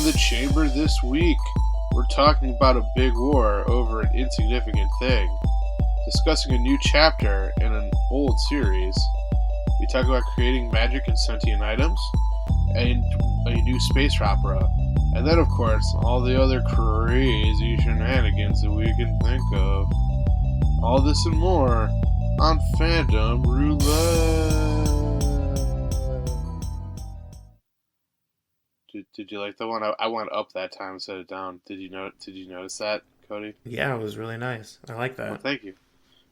in the chamber this week. We're talking about a big war over an insignificant thing, discussing a new chapter in an old series. We talk about creating magic and sentient items, and a new space opera, and then, of course, all the other crazy shenanigans that we can think of. All this and more on Fandom Roulette. Did you like the one? I went up that time instead of down. Did you notice that, Cody? Yeah, it was really nice. I like that. Well, thank you.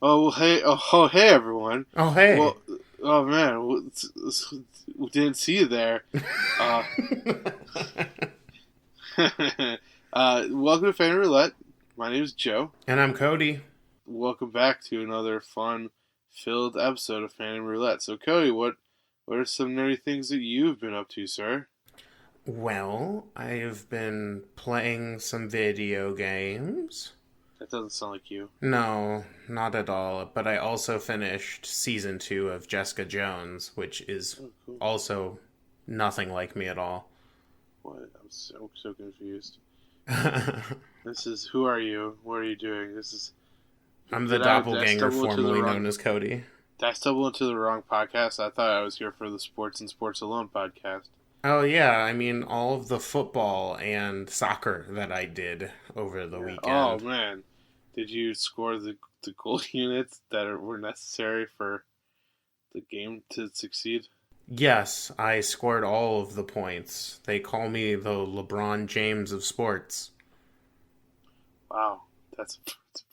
Oh, well, hey, hey, everyone. Oh, hey. Well, oh man, we didn't see you there. Welcome to Fan Roulette. My name is Joe. And I'm Cody. Welcome back to another fun-filled episode of Fan Roulette. So, Cody, what are some nerdy things that you've been up to, sir? Well, I've been playing some video games. That doesn't sound like you. No, not at all. But I also finished Season 2 of Jessica Jones, which is cool. Also nothing like me at all. What? I'm so confused. This is... Who are you? What are you doing? This is... I'm the doppelganger formerly known as Cody. Did I stumble into the wrong podcast? I thought I was here for the Sports and Sports Alone podcast. Oh, yeah. I mean, all of the football and soccer that I did over the weekend. Oh, man. Did you score the goal units that were necessary for the game to succeed? Yes, I scored all of the points. They call me the LeBron James of sports. Wow. That's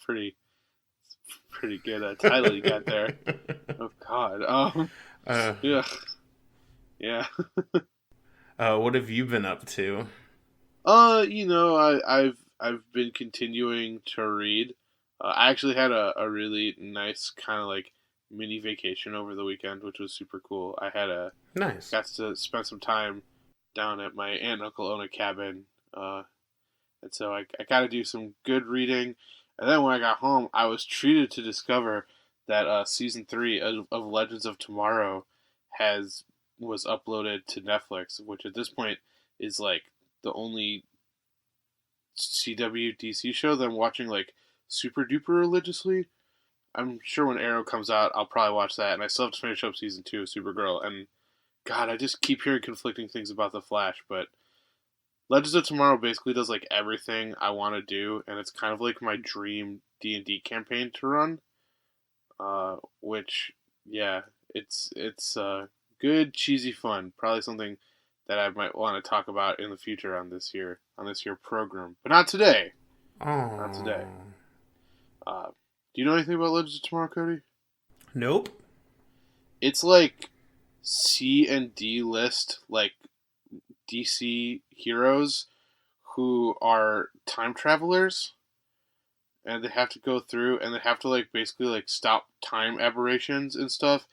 pretty good title you got there. Oh, God. Yeah. What have you been up to? I've been continuing to read. I actually had a really nice kind of like mini vacation over the weekend, which was super cool. I had Nice. Got to spend some time down at my aunt and uncle own a cabin, and so I got to do some good reading. And then when I got home, I was treated to discover that season 3 of Legends of Tomorrow was uploaded to Netflix, which at this point is like the only CW DC show that I'm watching like super duper religiously. I'm sure when Arrow comes out, I'll probably watch that, and I still have to finish up season 2 of Supergirl. And God, I just keep hearing conflicting things about the Flash, but Legends of Tomorrow basically does like everything I want to do, and it's kind of like my dream D&D campaign to run. Which, yeah, it's good, cheesy fun. Probably something that I might want to talk about in the future on this here program, but not today. Oh, not today. Do you know anything about Legends of Tomorrow, Cody? Nope. It's like C and D list, like DC heroes who are time travelers, and they have to go through, and they have to like basically like stop time aberrations and stuff.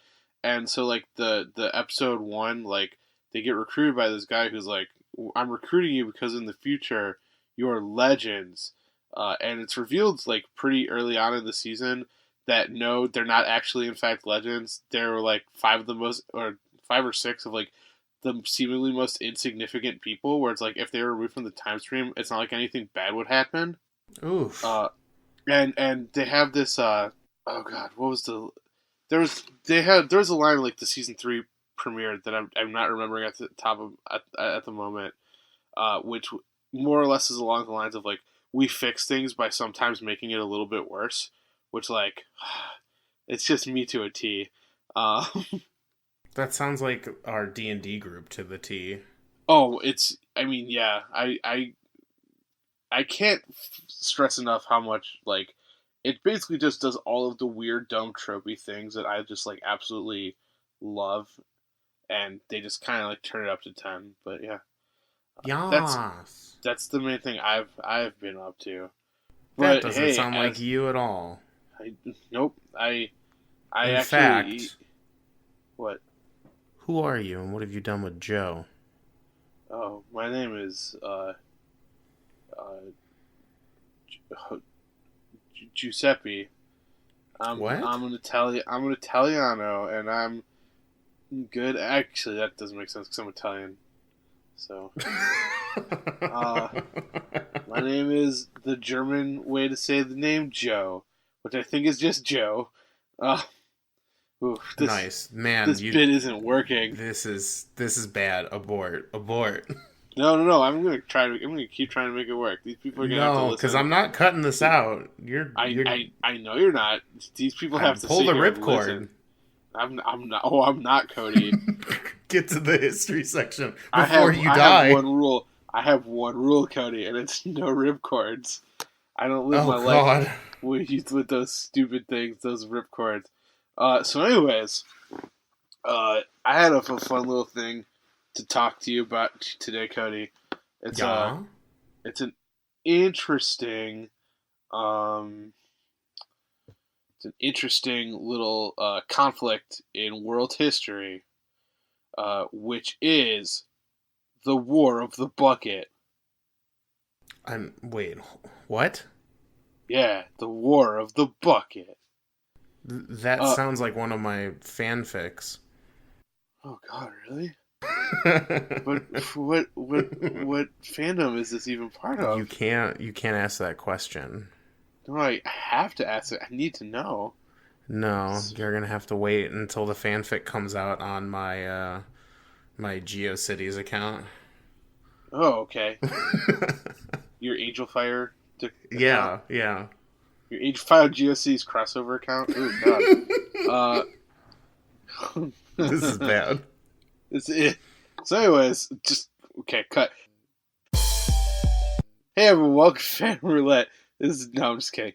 And so like the episode 1, like they get recruited by this guy who's like, I'm recruiting you because in the future you're legends. And it's revealed like pretty early on in the season that no, they're not actually in fact legends. They're like 5 or 6 of like the seemingly most insignificant people, where it's like if they were removed from the time stream, it's not like anything bad would happen. Oof. And they have this oh God, what was there was a line in, like the season 3 premiere that I'm not remembering at the top of at the moment, which more or less is along the lines of like, we fix things by sometimes making it a little bit worse, which like it's just me to a T. That sounds like our D&D group to the T. Oh, yeah, I can't stress enough how much like it basically just does all of the weird, dumb, tropey things that I just like absolutely love, and they just kind of like turn it up to 10. But yeah, that's the main thing I've been up to. But that doesn't sound like you at all. Nope. In fact, what? Who are you, and what have you done with Joe? Oh, my name is Giuseppe. What? I'm an Italiano, and I'm good. Actually, that doesn't make sense because I'm Italian. So, uh, my name is the German way to say the name Joe, which I think is just Joe. Uh, ooh, Nice. Man, this you bit isn't working. this is bad. Abort. Abort. No. I'm gonna keep trying to make it work. These people are gonna have to No, cuz listen. I'm not cutting this out. I know you're not. These people I have to pull sit the here and listen. ripcord. I'm not. Oh, I'm not Cody. Get to the history section I before have you I have die. one rule. I have one rule, Cody, and it's no ripcords. I don't live Oh my life god. with those stupid things, those ripcords. So, anyways, I had a fun little thing to talk to you about today, Cody. It's Yeah. it's an interesting, um, it's an interesting little conflict in world history, which is the War of the Bucket. I'm wait. What? Yeah, the War of the Bucket. That Uh, sounds like one of my fanfics. oh God, really? But what fandom is this even part you of? can't ask that question. No, I have to ask it. I need to know. No, you're gonna have to wait until the fanfic comes out on my GeoCities account. Oh, okay. Your Angel Fire account. Yeah, yeah. Your Angel Fire GOC's crossover account. Oh God. This is bad. It's it. So, anyways, just okay. Cut. Hey everyone, welcome to Fan Roulette. No, I'm just kidding.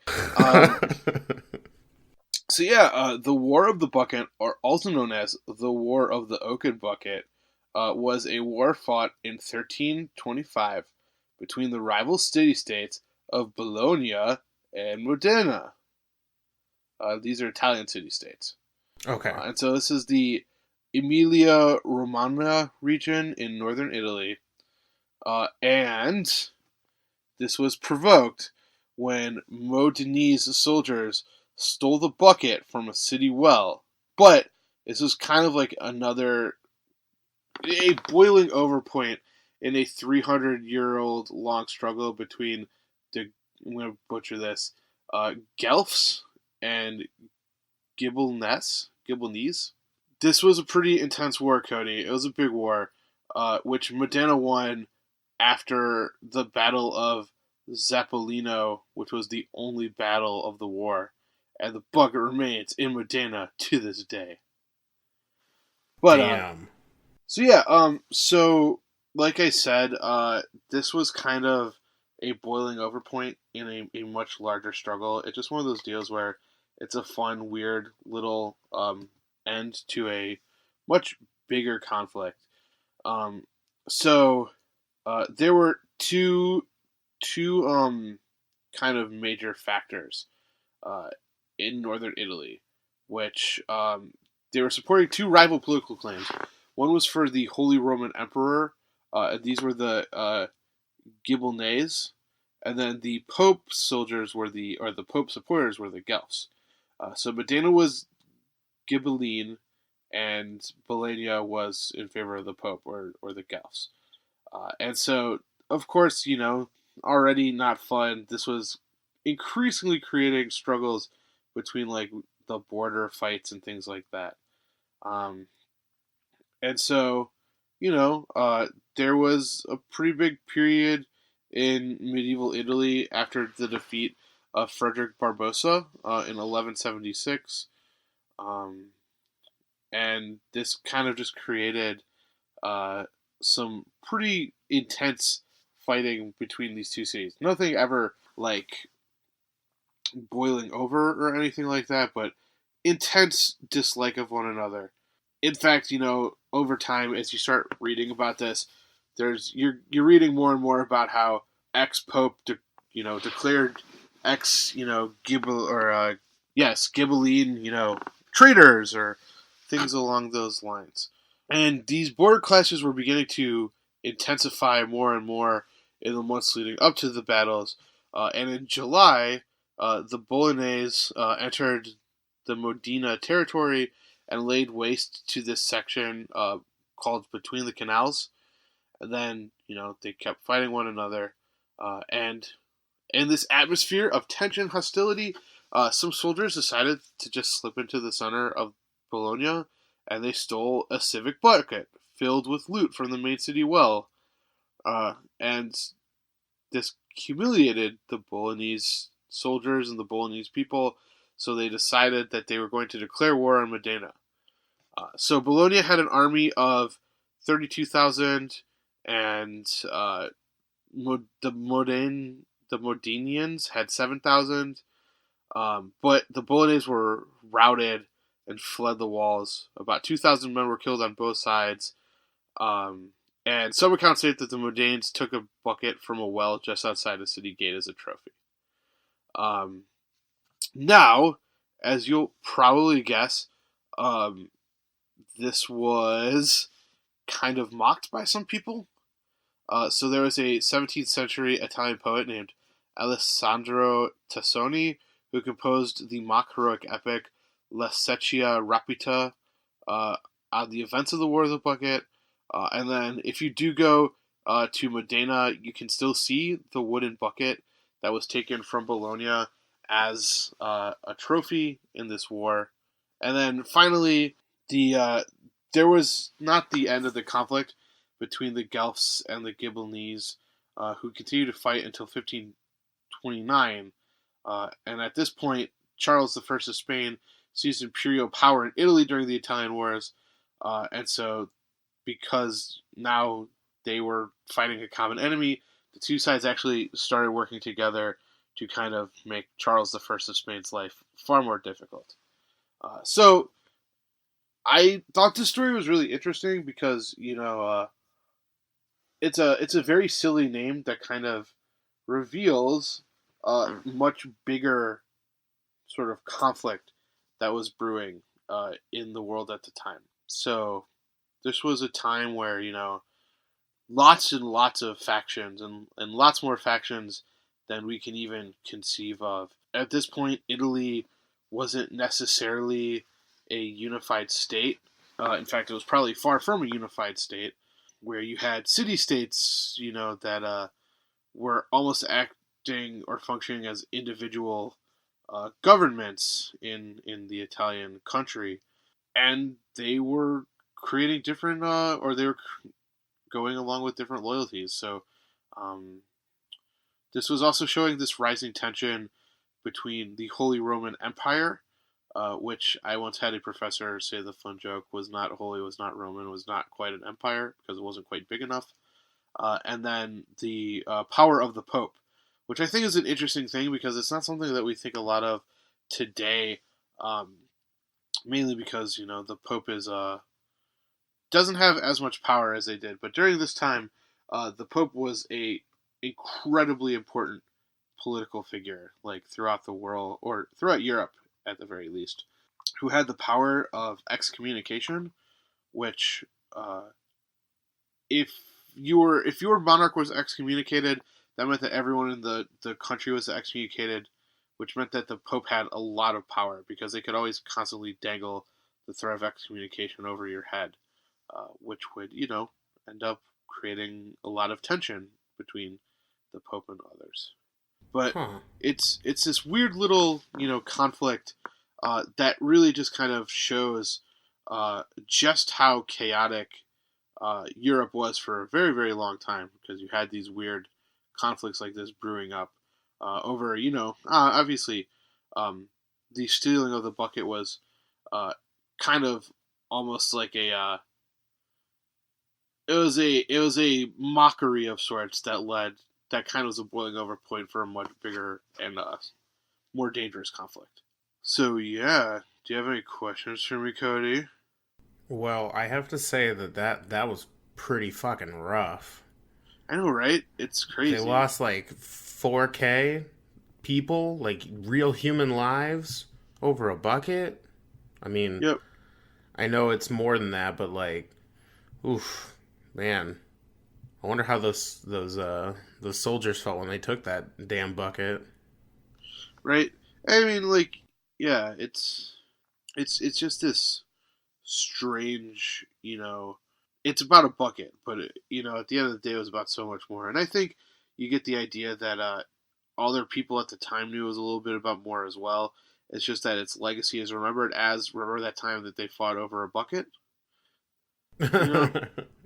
So yeah, the War of the Bucket, or also known as the War of the Oaken Bucket, was a war fought in 1325 between the rival city-states of Bologna and Modena. These are Italian city-states. Okay. And so this is the Emilia-Romagna region in northern Italy. And this was provoked when Modenese soldiers stole the bucket from a city well. But this was kind of like a boiling over point in a 300-year-old long struggle between I'm going to butcher this, Guelphs and Gibelnese. This was a pretty intense war, Cody. It was a big war, which Modena won after the Battle of Zappolino, which was the only battle of the war, and the bucket remains in Modena to this day. But Damn. so yeah, so like I said, this was kind of a boiling over point in a much larger struggle. It's just one of those deals where it's a fun, weird little end to a much bigger conflict. Um, so there were two kind of major factors uh, in northern Italy, which they were supporting two rival political claims. One was for the Holy Roman Emperor. These were the Gibelnese, and then the Pope soldiers the Pope supporters were the Guelphs. So Modena was Ghibelline, and Bologna was in favor of the Pope or the Guelphs. And so, of course, already not fun. This was increasingly creating struggles between like the border fights and things like that. Um, and so, there was a pretty big period in medieval Italy after the defeat of Frederick Barbarossa in 1176. Um, and this kind of just created some pretty intense fighting between these two cities. Nothing ever like boiling over or anything like that, but intense dislike of one another. In fact, over time as you start reading about this, you're reading more and more about how ex Pope declared ex Gibel or Gibelline traitors or things along those lines. And these border clashes were beginning to intensify more and more in the months leading up to the battles. And in July, the Bolognese entered the Modena territory and laid waste to this section called Between the Canals. And then, they kept fighting one another. And in this atmosphere of tension and hostility, some soldiers decided to just slip into the center of Bologna, and they stole a civic bucket filled with loot from the main city well. And this humiliated the Bolognese soldiers and the Bolognese people, so they decided that they were going to declare war on Modena. So Bologna had an army of 32,000, and the Modenians had 7,000. But the Bolognese were routed and fled the walls. About 2,000 men were killed on both sides. And some accounts state that the Modanes took a bucket from a well just outside the city gate as a trophy. Now, as you'll probably guess, this was kind of mocked by some people. So there was a 17th century Italian poet named Alessandro Tassoni who composed the mock heroic epic La Secchia Rapita on the events of the War of the Bucket. And then if you do go to Modena, you can still see the wooden bucket that was taken from Bologna as a trophy in this war. And then finally, there was not the end of the conflict between the Guelphs and the Ghibellines, who continued to fight until 1529. And at this point, Charles I of Spain seized imperial power in Italy during the Italian Wars. And so, because now they were fighting a common enemy, the two sides actually started working together to kind of make Charles I of Spain's life far more difficult. So, I thought this story was really interesting because, it's a very silly name that kind of reveals a much bigger sort of conflict that was brewing in the world at the time. So this was a time where, lots and lots of factions and lots more factions than we can even conceive of. At this point, Italy wasn't necessarily a unified state. In fact, it was probably far from a unified state, where you had city-states, that were almost acting or functioning as individual governments in the Italian country, and they were creating different, or they were going along with different loyalties. So this was also showing this rising tension between the Holy Roman Empire, which I once had a professor say the fun joke was not holy, was not Roman, was not quite an empire because it wasn't quite big enough. And then the power of the Pope, which I think is an interesting thing because it's not something that we think a lot of today, mainly because, the Pope doesn't have as much power as they did. But during this time, the Pope was a incredibly important political figure, like throughout the world, or throughout Europe at the very least, who had the power of excommunication, which if your monarch was excommunicated, that meant that everyone in the country was excommunicated, which meant that the Pope had a lot of power because they could always constantly dangle the threat of excommunication over your head, which would, end up creating a lot of tension between the Pope and others. But it's this weird little, conflict that really just kind of shows just how chaotic Europe was for a very, very long time, because you had these weird conflicts like this brewing up over, obviously the stealing of the bucket was kind of almost like it was a mockery of sorts that kind of was a boiling over point for a much bigger and more dangerous conflict. So yeah, do you have any questions for me, Cody? Well, I have to say that was pretty fucking rough. I know, right? It's crazy. They lost like 4K people, like real human lives, over a bucket. I mean, yep. I know it's more than that, but like, oof, man. I wonder how those soldiers felt when they took that damn bucket. Right. I mean, like, yeah, it's just this strange, it's about a bucket, but at the end of the day, it was about so much more. And I think you get the idea that other people at the time knew it was a little bit about more as well. It's just that its legacy is remembered as remember that time that they fought over a bucket. You know,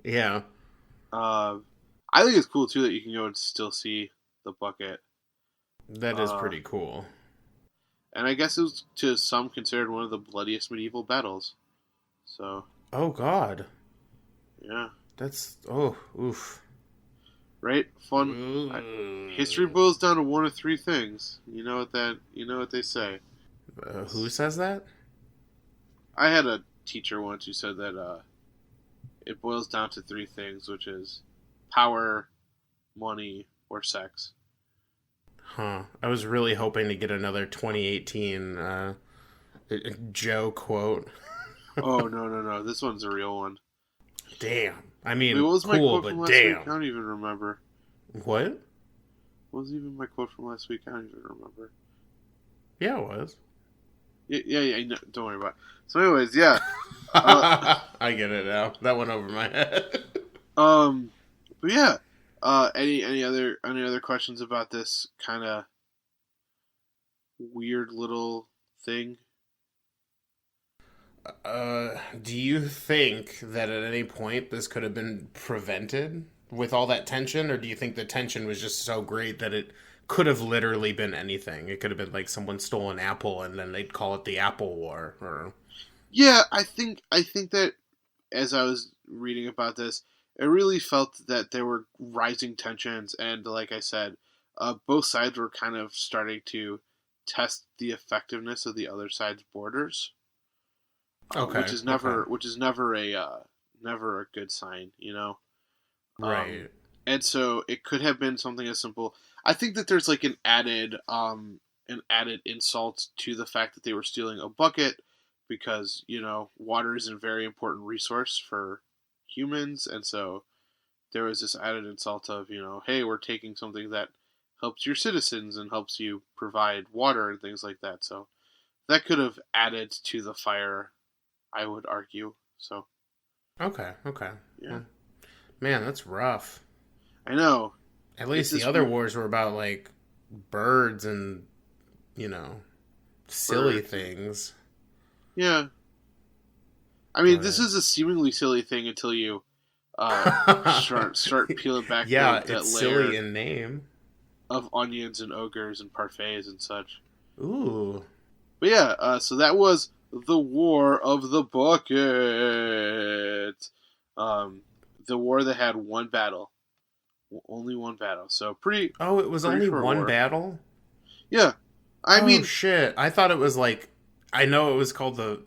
Yeah, uh, I think it's cool too that you can go and still see the bucket. that is Uh, pretty cool. and I guess it was to some considered one of the bloodiest medieval battles. So Oh God, yeah, that's oh oof. right, fun. History Ooh. boils down to one of three things. You know what they say. Who says that? I had a teacher once who said that it boils down to three things, which is power, money, or sex. Huh. I was really hoping to get another 2018 Joe quote. Oh no no no! This one's a real one. Damn. I Wait, mean, what was my cool, quote from but last week? I damn. don't even remember. What? What was even my quote from last week? I don't even remember. Yeah, it was. Yeah. No, don't worry about it. So, anyways, yeah. I get it now. That went over my head. Um, but yeah. Any other questions about this kind of weird little thing? Do you think that at any point this could have been prevented with all that tension, or do you think the tension was just so great that it could have literally been anything? It could have been like someone stole an apple and then they'd call it the Apple War, or Yeah, I think that as I was reading about this, it really felt that there were rising tensions, and like I said, both sides were kind of starting to test the effectiveness of the other side's borders, which okay, is okay, never a good sign, Um, right, and so it could have been something as simple. I think that there's like an added insult to the fact that they were stealing a bucket because water is a very important resource for humans, and so there was this added insult of hey, we're taking something that helps your citizens and helps you provide water and things like that. So that could have added to the fire, I would argue. So okay, okay. yeah, Well, man, that's rough. I know At it's least the this other weird wars were about like birds and you know silly birds. things, Yeah, I mean, this but is a seemingly silly thing until you start peeling back yeah, that it's silly layer in name. of onions and ogres and parfaits and such. Ooh. But yeah, so that was the War of the Bucket. Um, the war that had one battle, only one battle. So Oh, it was pretty only short one war. battle? Yeah, I Oh mean, shit. I thought it was like I know it was called the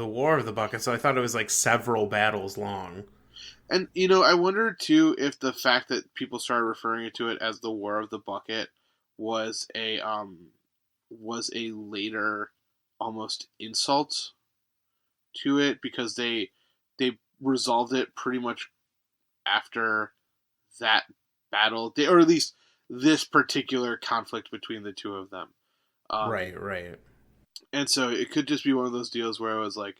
War of the Bucket, so I thought it was like several battles long. and I wonder too if the fact that people started referring to it as the War of the Bucket was a later almost insult to it because they resolved it pretty much after that battle, or at least this particular conflict between the two of them. Um, Right, right. and so it could just be one of those deals where it was like,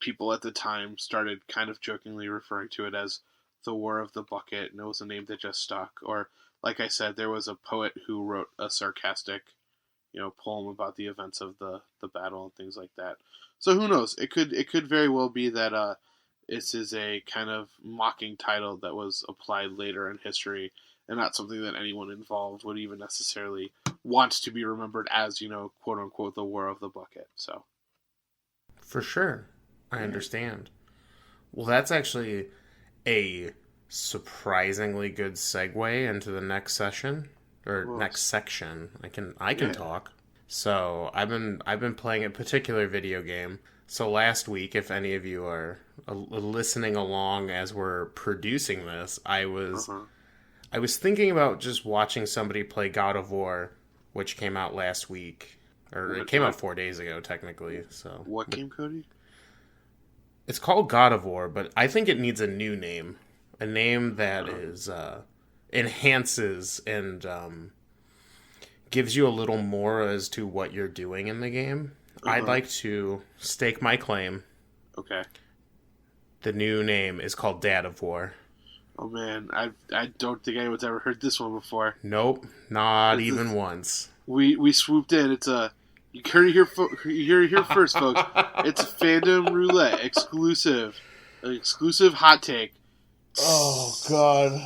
people at the time started kind of jokingly referring to it as the War of the Bucket, and it was a name that just stuck. Or, like I said, there was a poet who wrote a sarcastic, poem about the events of the battle and things like that. So who knows? It could very well be that this is a kind of mocking title that was applied later in history, and not something that anyone involved would even necessarily want to be remembered as, quote unquote, the War of the Bucket. So For sure. I yeah. understand. Well, that's actually a surprisingly good segue into the next session or Well, next section. I can yeah. talk. So I've been playing a particular video game. So last week, if any of you are listening along as we're producing this, I Uh was huh. I was thinking about just watching somebody play God of War, which came out last week, or it What came out what 4 days ago technically. So what game, Cody? it's called God of War, but I think it needs a new name, a name that Uh, is enhances and gives you a little more as to what you're doing in the game. uh I'd huh. like to stake my claim Okay. The new name is called Dad of War. Oh man, I don't think anyone's ever heard this one before. Nope, not This even is once. we swooped in. It's a you heard it here, you hear it here first, folks. It's a fandom roulette exclusive, an exclusive hot take. Oh God,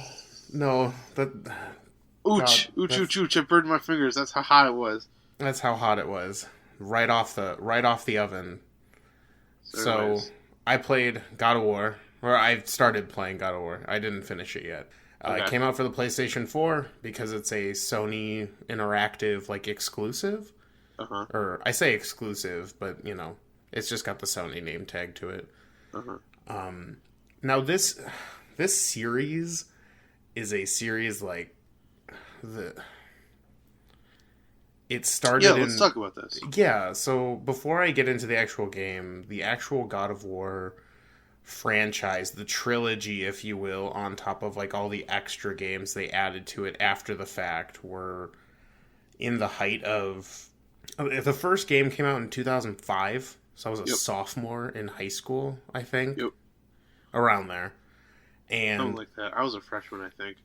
no, God, Ooch, ooch, ooch! I burned my fingers. That's how hot it was. that's how hot it was, right off the oven. So, So anyways, I played God of War, or I started playing God of War. I didn't finish it yet. It okay, came out for the PlayStation 4 because it's a Sony Interactive like exclusive. uh huh, Or I say exclusive, but it's just got the Sony name tag to it. uh huh. Now this series is a series like the it Yeah, started let's in talk about this. yeah, so before I get into the actual game, the actual God of War franchise, the trilogy if you will, on top of like all the extra games they added to it after the fact, were in the height of the first game came out in 2005, so I was a Yep, sophomore in high school, I think, yep, around there. something And like that. I was a freshman, I think.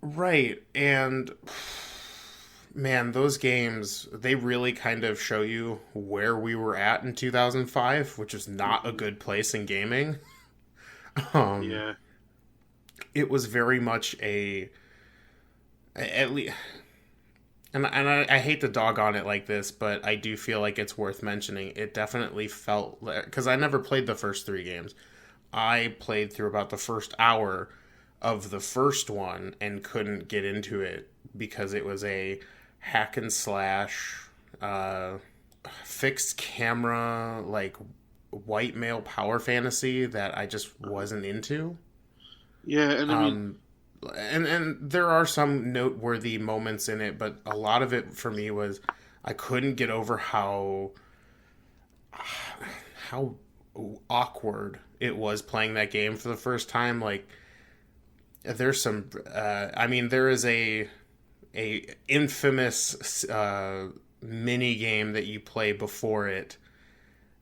right, and man, those games, they really kind of show you where we were at in 2005, which is not a Hmm. good place in gaming. Um Yeah, it was very much a at least, I hate to dog on it like this, but I do feel like it's worth mentioning. It definitely felt because I never played the first three games. I played through about the first hour of the first one and couldn't get into it because it was a hack and slash, uh, fixed camera, like white male power fantasy that I just uh-huh. wasn't into. Yeah, and I mean, Um, and there are some noteworthy moments in it, but a lot of it for me was I couldn't get over how awkward it was playing that game for the first time. Like there's some, I mean, there is a infamous mini game that you play before it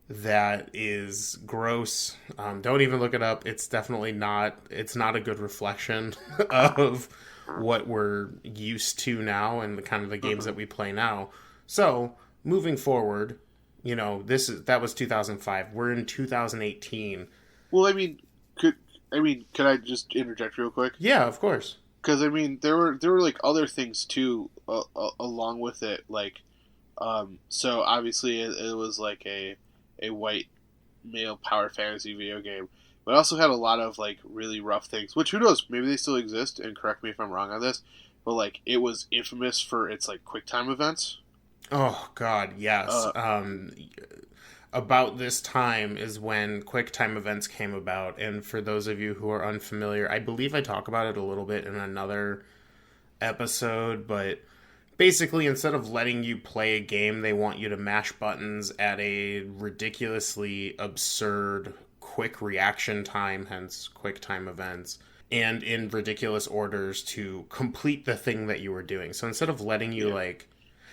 that is gross. Don't even look it up. It's definitely not. It's not a good reflection of what we're used to now and the kind of the games uh-huh. that we play now. So moving forward, that was 2005. We're in 2018. Well, could could I just interject real quick? Yeah, of course. Because I mean, there were like other things too, along with it. Like, so obviously it was like a white male power fantasy video game, but it also had a lot of like really rough things. Which who knows? Maybe they still exist. And correct me if I'm wrong on this. But like, it was infamous for its like quick time events. Oh God, yes. Uh, About this time is when QuickTime events came about, and for those of you who are unfamiliar, I believe I talk about it a little bit in another episode, but basically instead of letting you play a game, they want you to mash buttons at a ridiculously absurd quick reaction time, hence QuickTime events, and in ridiculous orders to complete the thing that you were doing. So instead of letting you yeah. like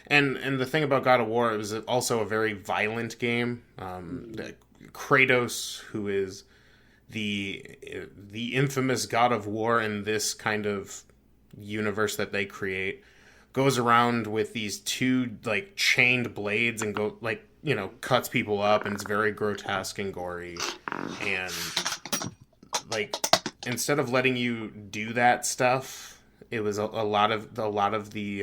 and the thing about God of War, it was also a very violent game. Hmm. Kratos, who is the the infamous God of War in this kind of universe that they create, goes around with these two like chained blades and go like cuts people up, and it's very grotesque and gory. And like instead of letting you do that stuff, it was a lot of the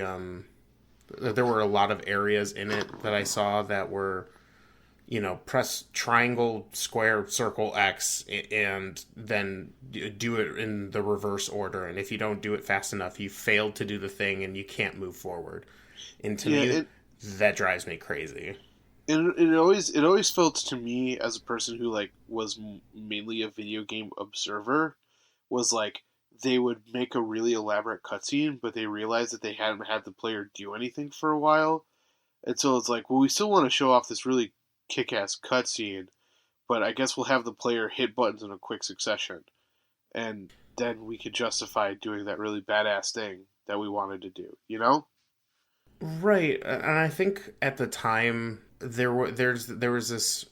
there were a lot of areas in it that I saw that were press triangle, square, circle, X, and then do it in the reverse order. And if you don't do it fast enough, you failed to do the thing and you can't move forward. And to Yeah, me, that drives me crazy. it always felt to me as a person who like was mainly a video game observer was like they would make a really elaborate cutscene, but they realized that they hadn't had the player do anything for a while, and so it's like, well, we still want to show off this really kick-ass cutscene, but I guess we'll have the player hit buttons in a quick succession, and then we could justify doing that really badass thing that we wanted to do, you know? Right, and I think at the time there was this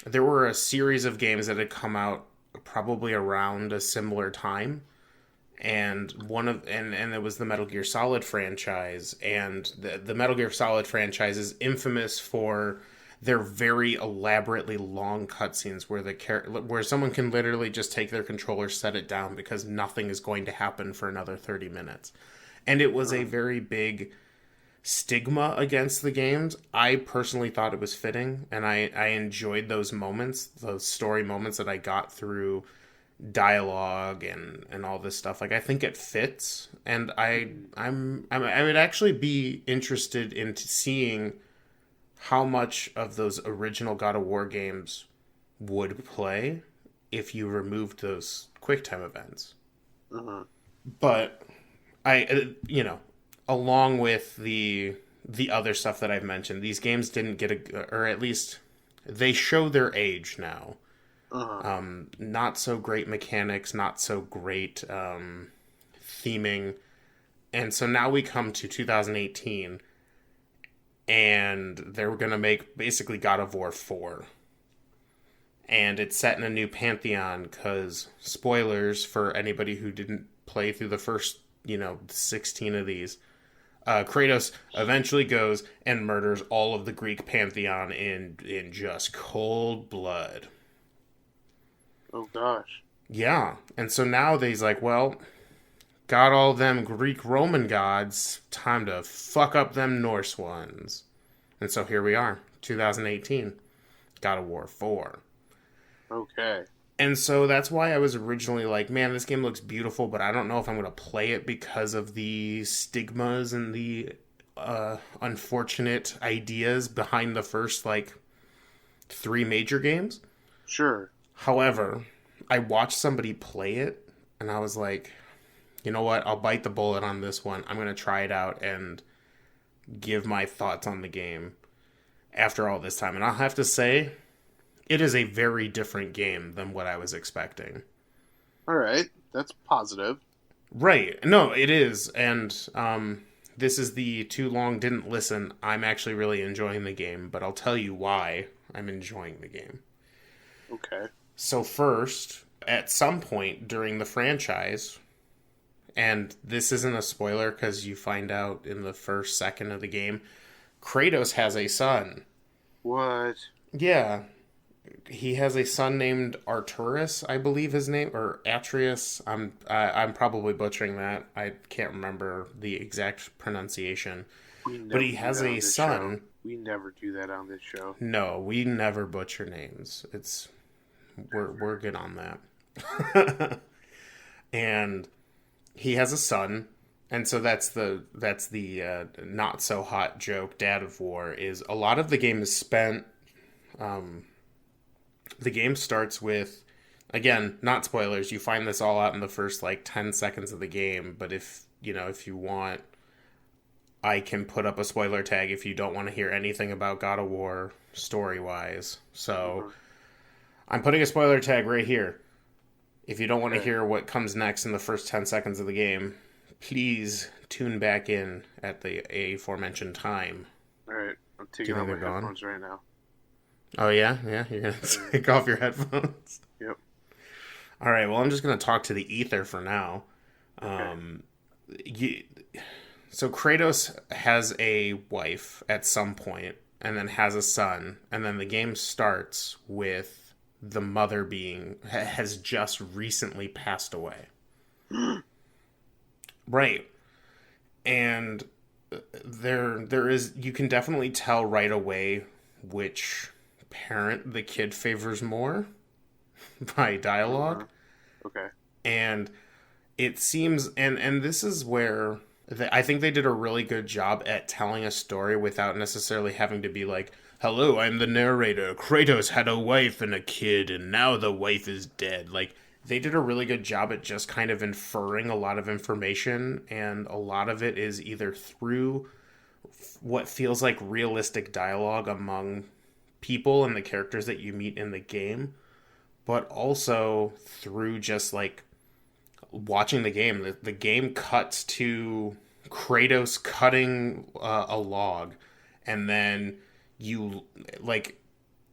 there were a series of games that had come out probably around a similar time, and and it was the Metal Gear Solid franchise, and the Metal Gear Solid franchise is infamous for their very elaborately long cutscenes where someone can literally just take their controller, set it down because nothing is going to happen for another 30 minutes. And it was a very big stigma against the games. I personally thought it was fitting, and I enjoyed those moments, those story moments that I got through dialogue and all this stuff. Like, I think it fits, and I would actually be interested in seeing how much of those original God of War games would play if you removed those QuickTime events. But along with the other stuff that I've mentioned, these games didn't get or at least they show their age now. Not so great mechanics, not so great theming. And so now we come to 2018, and they're going to make basically God of War 4. And it's set in a new pantheon because, spoilers for anybody who didn't play through the first, 16 of these, Kratos eventually goes and murders all of the Greek pantheon in just cold blood. Oh, gosh. Yeah. And so now he's like, well, got all them Greek-Roman gods, time to fuck up them Norse ones. And so here we are, 2018, God of War 4. Okay. And so that's why I was originally like, man, this game looks beautiful, but I don't know if I'm going to play it because of the stigmas and the unfortunate ideas behind the first, 3 major games. Sure. However, I watched somebody play it, and I was like, you know what? I'll bite the bullet on this one. I'm going to try it out and give my thoughts on the game after all this time. And I'll have to say, it is a very different game than what I was expecting. All right. That's positive. Right. No, it is. And this is the too long didn't listen. I'm actually really enjoying the game, but I'll tell you why I'm enjoying the game. Okay. So first, at some point during the franchise, and this isn't a spoiler because you find out in the first second of the game, Kratos has a son. What? Yeah. He has a son named Arturus, I believe his name, or Atreus. I'm probably butchering that. I can't remember the exact pronunciation. But he has a son. We never do that on this show. No, we never butcher names. We're good on that. And he has a son, and so that's the not so hot joke. Dad of War is a lot of the game is spent. The game starts with, again, not spoilers. You find this all out in the first 10 seconds of the game. But if you want, I can put up a spoiler tag if you don't want to hear anything about God of War story wise. So I'm putting a spoiler tag right here. If you don't want to hear what comes next in the first 10 seconds of the game, please tune back in at the aforementioned time. All right. I'm taking off my headphones right now. Oh, yeah? Yeah? You're going to take off your headphones? Yep. All right. Well, I'm just going to talk to the ether for now. Okay. So Kratos has a wife at some point, and then has a son, and then the game starts with the mother has just recently passed away. Right. And there is, you can definitely tell right away which parent the kid favors more by dialogue. Okay. And it seems, and this is where I think they did a really good job at telling a story without necessarily having to be like, hello, I'm the narrator. Kratos had a wife and a kid, and now the wife is dead. They did a really good job at just kind of inferring a lot of information, and a lot of it is either through what feels like realistic dialogue among people and the characters that you meet in the game, but also through just watching the game. The game cuts to Kratos cutting a log, and then you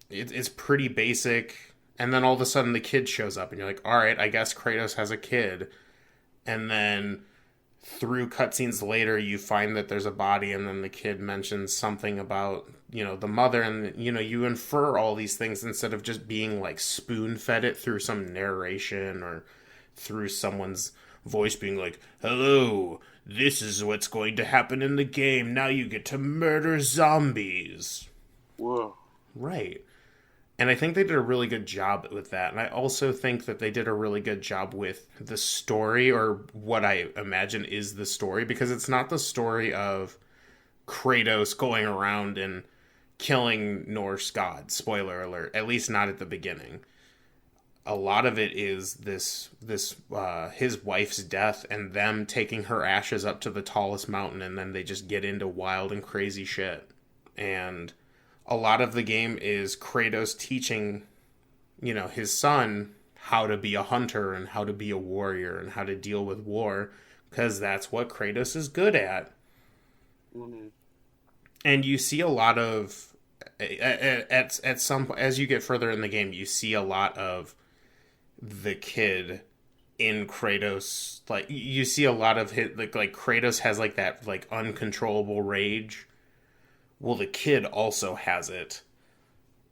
it's pretty basic. And then all of a sudden the kid shows up, and you're like, all right, I guess Kratos has a kid. And then through cutscenes later, you find that there's a body, and then the kid mentions something about, the mother, and, you infer all these things instead of just being like spoon fed it through some narration or through someone's voice being like, hello, this is what's going to happen in the game. Now you get to murder zombies. Whoa. Right. And I think they did a really good job with that. And I also think that they did a really good job with the story, or what I imagine is the story, because it's not the story of Kratos going around and killing Norse gods. Spoiler alert. At least not at the beginning. A lot of it is this his wife's death and them taking her ashes up to the tallest mountain, and then they just get into wild and crazy shit. And a lot of the game is Kratos teaching, his son how to be a hunter and how to be a warrior and how to deal with war, because that's what Kratos is good at. Mm-hmm. And you see a lot of, at some, as you get further in the game, you see a lot of the kid in Kratos. Like, you see a lot of his, like Kratos has like that like uncontrollable rage. Well, the kid also has it.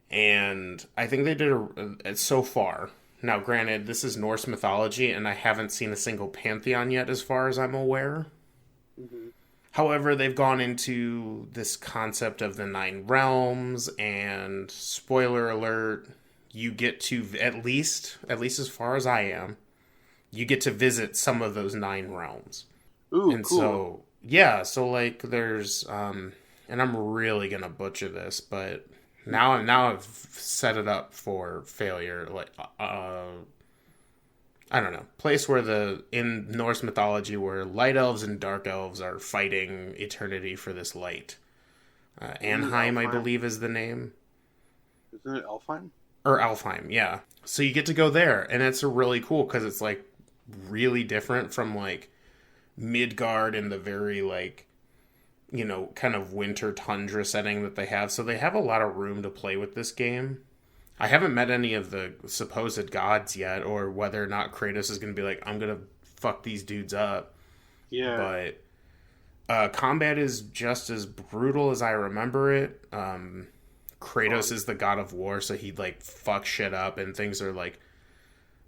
And I think they did so far. Now, granted, this is Norse mythology, and I haven't seen a single pantheon yet, as far as I'm aware. Mm-hmm. However, they've gone into this concept of the 9 realms, and spoiler alert, you get to, at least as far as I am, you get to visit some of those 9 realms. Ooh, and cool. So, yeah, so like there's, and I'm really gonna butcher this, but now I've set it up for failure. Like, I don't know, place where in Norse mythology where light elves and dark elves are fighting eternity for this light. Anheim, I believe, is the name. Isn't it Elfheim? Or Alfheim, yeah. So you get to go there, and it's really cool because it's like really different from like Midgard and the very like, kind of winter tundra setting that they have. So they have a lot of room to play with this game. I haven't met any of the supposed gods yet, or whether or not Kratos is going to be like, I'm going to fuck these dudes up. Yeah. But combat is just as brutal as I remember it. Kratos is the god of war, so he'd like fuck shit up, and things are like,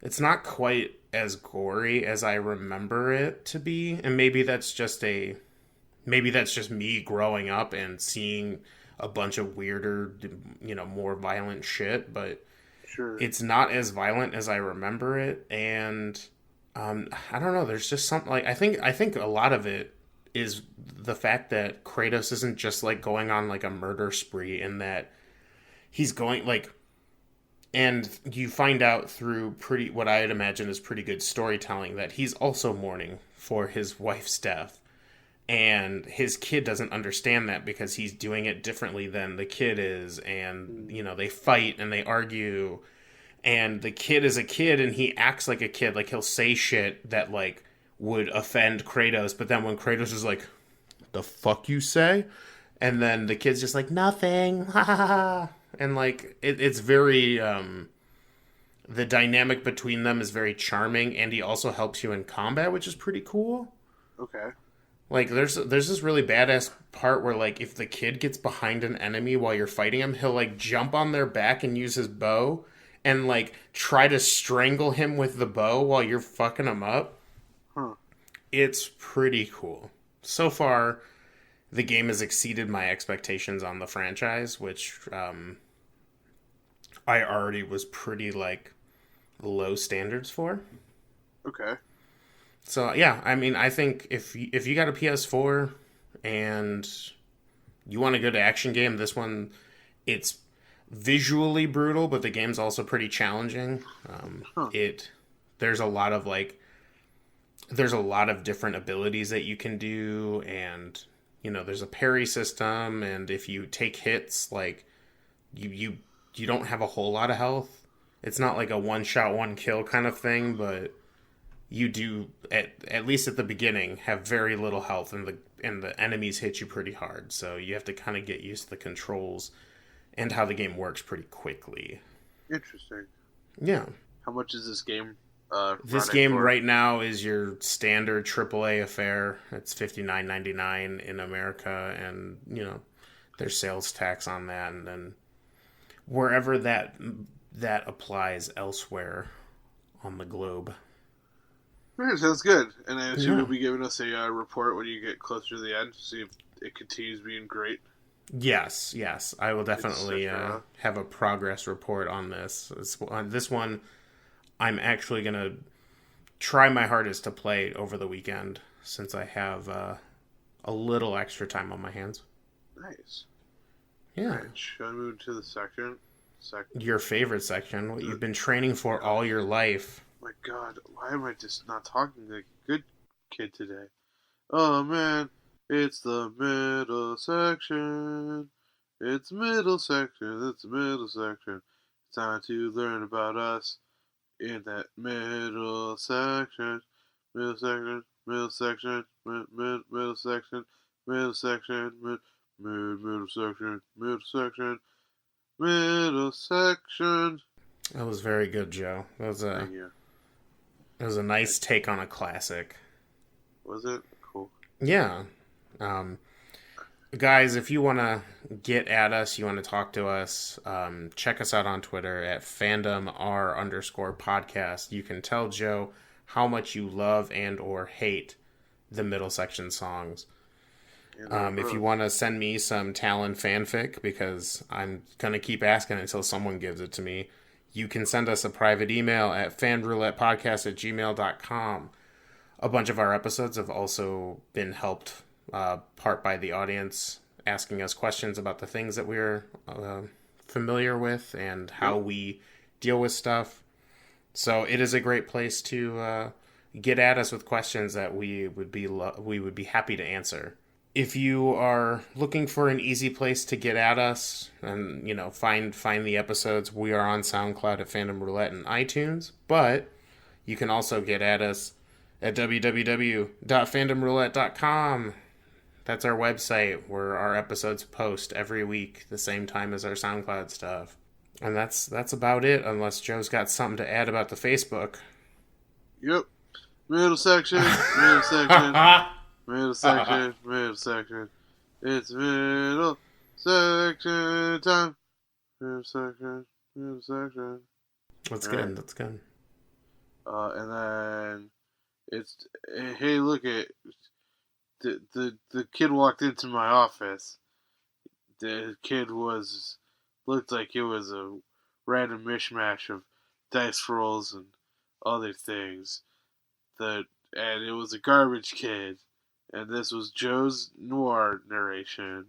it's not quite as gory as I remember it to be. And maybe that's just me growing up and seeing a bunch of weirder, more violent shit, but sure, it's not as violent as I remember it. And I don't know, there's just something like, I think a lot of it is the fact that Kratos isn't just like going on like a murder spree, and that he's going like, and you find out through what I'd imagine is pretty good storytelling, that he's also mourning for his wife's death. And his kid doesn't understand that because he's doing it differently than the kid is. And, they fight and they argue. And the kid is a kid and he acts like a kid. Like, he'll say shit that, like, would offend Kratos. But then when Kratos is like, the fuck you say? And then the kid's just like, nothing. Ha ha ha. And, like, it's very... the dynamic between them is very charming. And he also helps you in combat, which is pretty cool. Okay. Like, there's this really badass part where, like, if the kid gets behind an enemy while you're fighting him, he'll, like, jump on their back and use his bow and, like, try to strangle him with the bow while you're fucking him up. Huh. It's pretty cool. So far, the game has exceeded my expectations on the franchise, which I already was pretty, like, low standards for. Okay. So, yeah, I mean, I think if you got a PS4 and you want a good action game, this one, it's visually brutal, but the game's also pretty challenging. There's a lot of, like, there's a lot of different abilities that you can do, and, there's a parry system, and if you take hits, like, you don't have a whole lot of health. It's not like a one-shot, one-kill kind of thing, but you do, at least at the beginning, have very little health, and the enemies hit you pretty hard. So you have to kind of get used to the controls and how the game works pretty quickly. Interesting. Yeah. How much is this game? This game right now is your standard AAA affair. It's $59.99 in America, and there's sales tax on that, and then wherever that applies elsewhere on the globe. Right, sounds good. And I assume you'll be giving us a report when you get closer to the end to see if it continues being great. Yes. I will definitely have a progress report on this. This one, I'm actually going to try my hardest to play over the weekend since I have a little extra time on my hands. Nice. Yeah. Right, should I move to the section? Your favorite section, what you've been training for all your life. My God, why am I just not talking like a good kid today? Oh man, it's the middle section. It's middle section. It's the middle section. It's time to learn about us in that middle section. Middle section. Middle section. Middle section. Middle section. Middle section. Middle section. Middle section. That was very good, Joe. Thank you. It was a nice take on a classic. Was it? Cool. Yeah. Guys, if you want to get at us, you want to talk to us, check us out on Twitter at fandomr_podcast. You can tell Joe how much you love and or hate the middle section songs. If you want to send me some Talon fanfic, because I'm going to keep asking until someone gives it to me, you can send us a private email at fanroulettepodcast@gmail.com. A bunch of our episodes have also been helped part by the audience asking us questions about the things that we're familiar with and how we deal with stuff. So it is a great place to get at us with questions that we would be happy to answer. If you are looking for an easy place to get at us and, find the episodes, we are on SoundCloud at Fandom Roulette and iTunes, but you can also get at us at www.fandomroulette.com. That's our website where our episodes post every week, the same time as our SoundCloud stuff. And that's about it, unless Joe's got something to add about the Facebook. Yep. Middle section. Middle section. Middle section, middle section. It's middle section time. Middle section, middle section. That's good. That's good. And then it's hey, look at the kid walked into my office. The kid looked like it was a random mishmash of dice rolls and other things. And it was a garbage kid. And this was Joe's noir narration.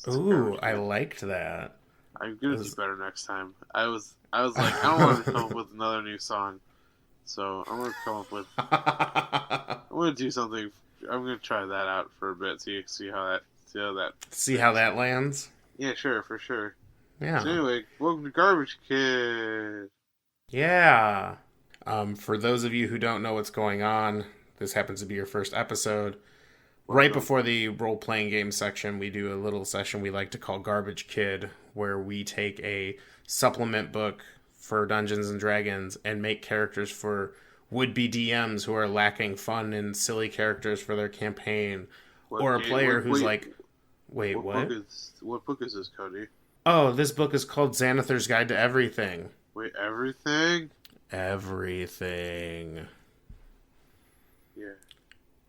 Ooh, I liked that. I'm gonna do better next time. I was like, I don't want to come up with another new song, so I'm gonna come up with. I'm gonna do something. I'm gonna try that out for a bit. See how that lands. Yeah, sure, for sure. Yeah. So anyway, welcome to Garbage Kid. Yeah. For those of you who don't know what's going on, this happens to be your first episode. Right before the role-playing game section, we do a little session we like to call Garbage Kid, where we take a supplement book for Dungeons & Dragons and make characters for would-be DMs who are lacking fun and silly characters for their campaign. Or a player who's like, wait, what? What book is this, Cody? Oh, this book is called Xanathar's Guide to Everything. Wait, everything? Everything. Yeah.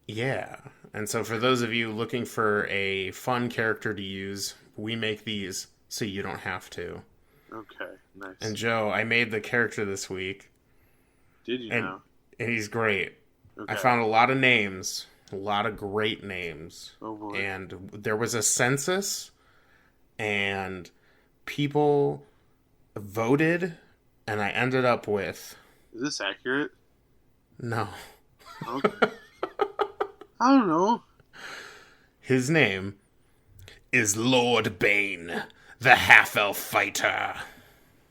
Yeah. And so for those of you looking for a fun character to use, we make these so you don't have to. Okay, nice. And Joe, I made the character this week. Did you know? And he's great. Okay. I found a lot of names, a lot of great names. Oh boy. And there was a census, and people voted, and I ended up with... Is this accurate? No. Okay. I don't know. His name is Lord Bane, the half-elf fighter.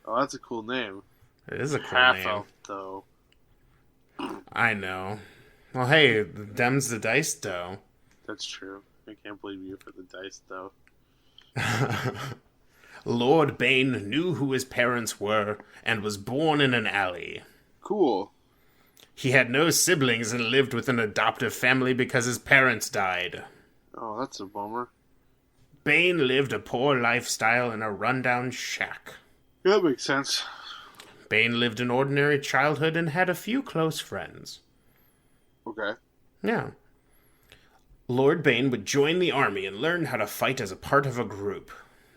Oh, that's a cool name. It is a cool half name. Half-elf, though. I know. Well, hey, them's the dice, though. That's true. I can't believe you for the dice, though. Lord Bane knew who his parents were and was born in an alley. Cool. He had no siblings and lived with an adoptive family because his parents died. Oh, that's a bummer. Bane lived a poor lifestyle in a rundown shack. Yeah, that makes sense. Bane lived an ordinary childhood and had a few close friends. Okay. Yeah. Lord Bane would join the army and learn how to fight as a part of a group.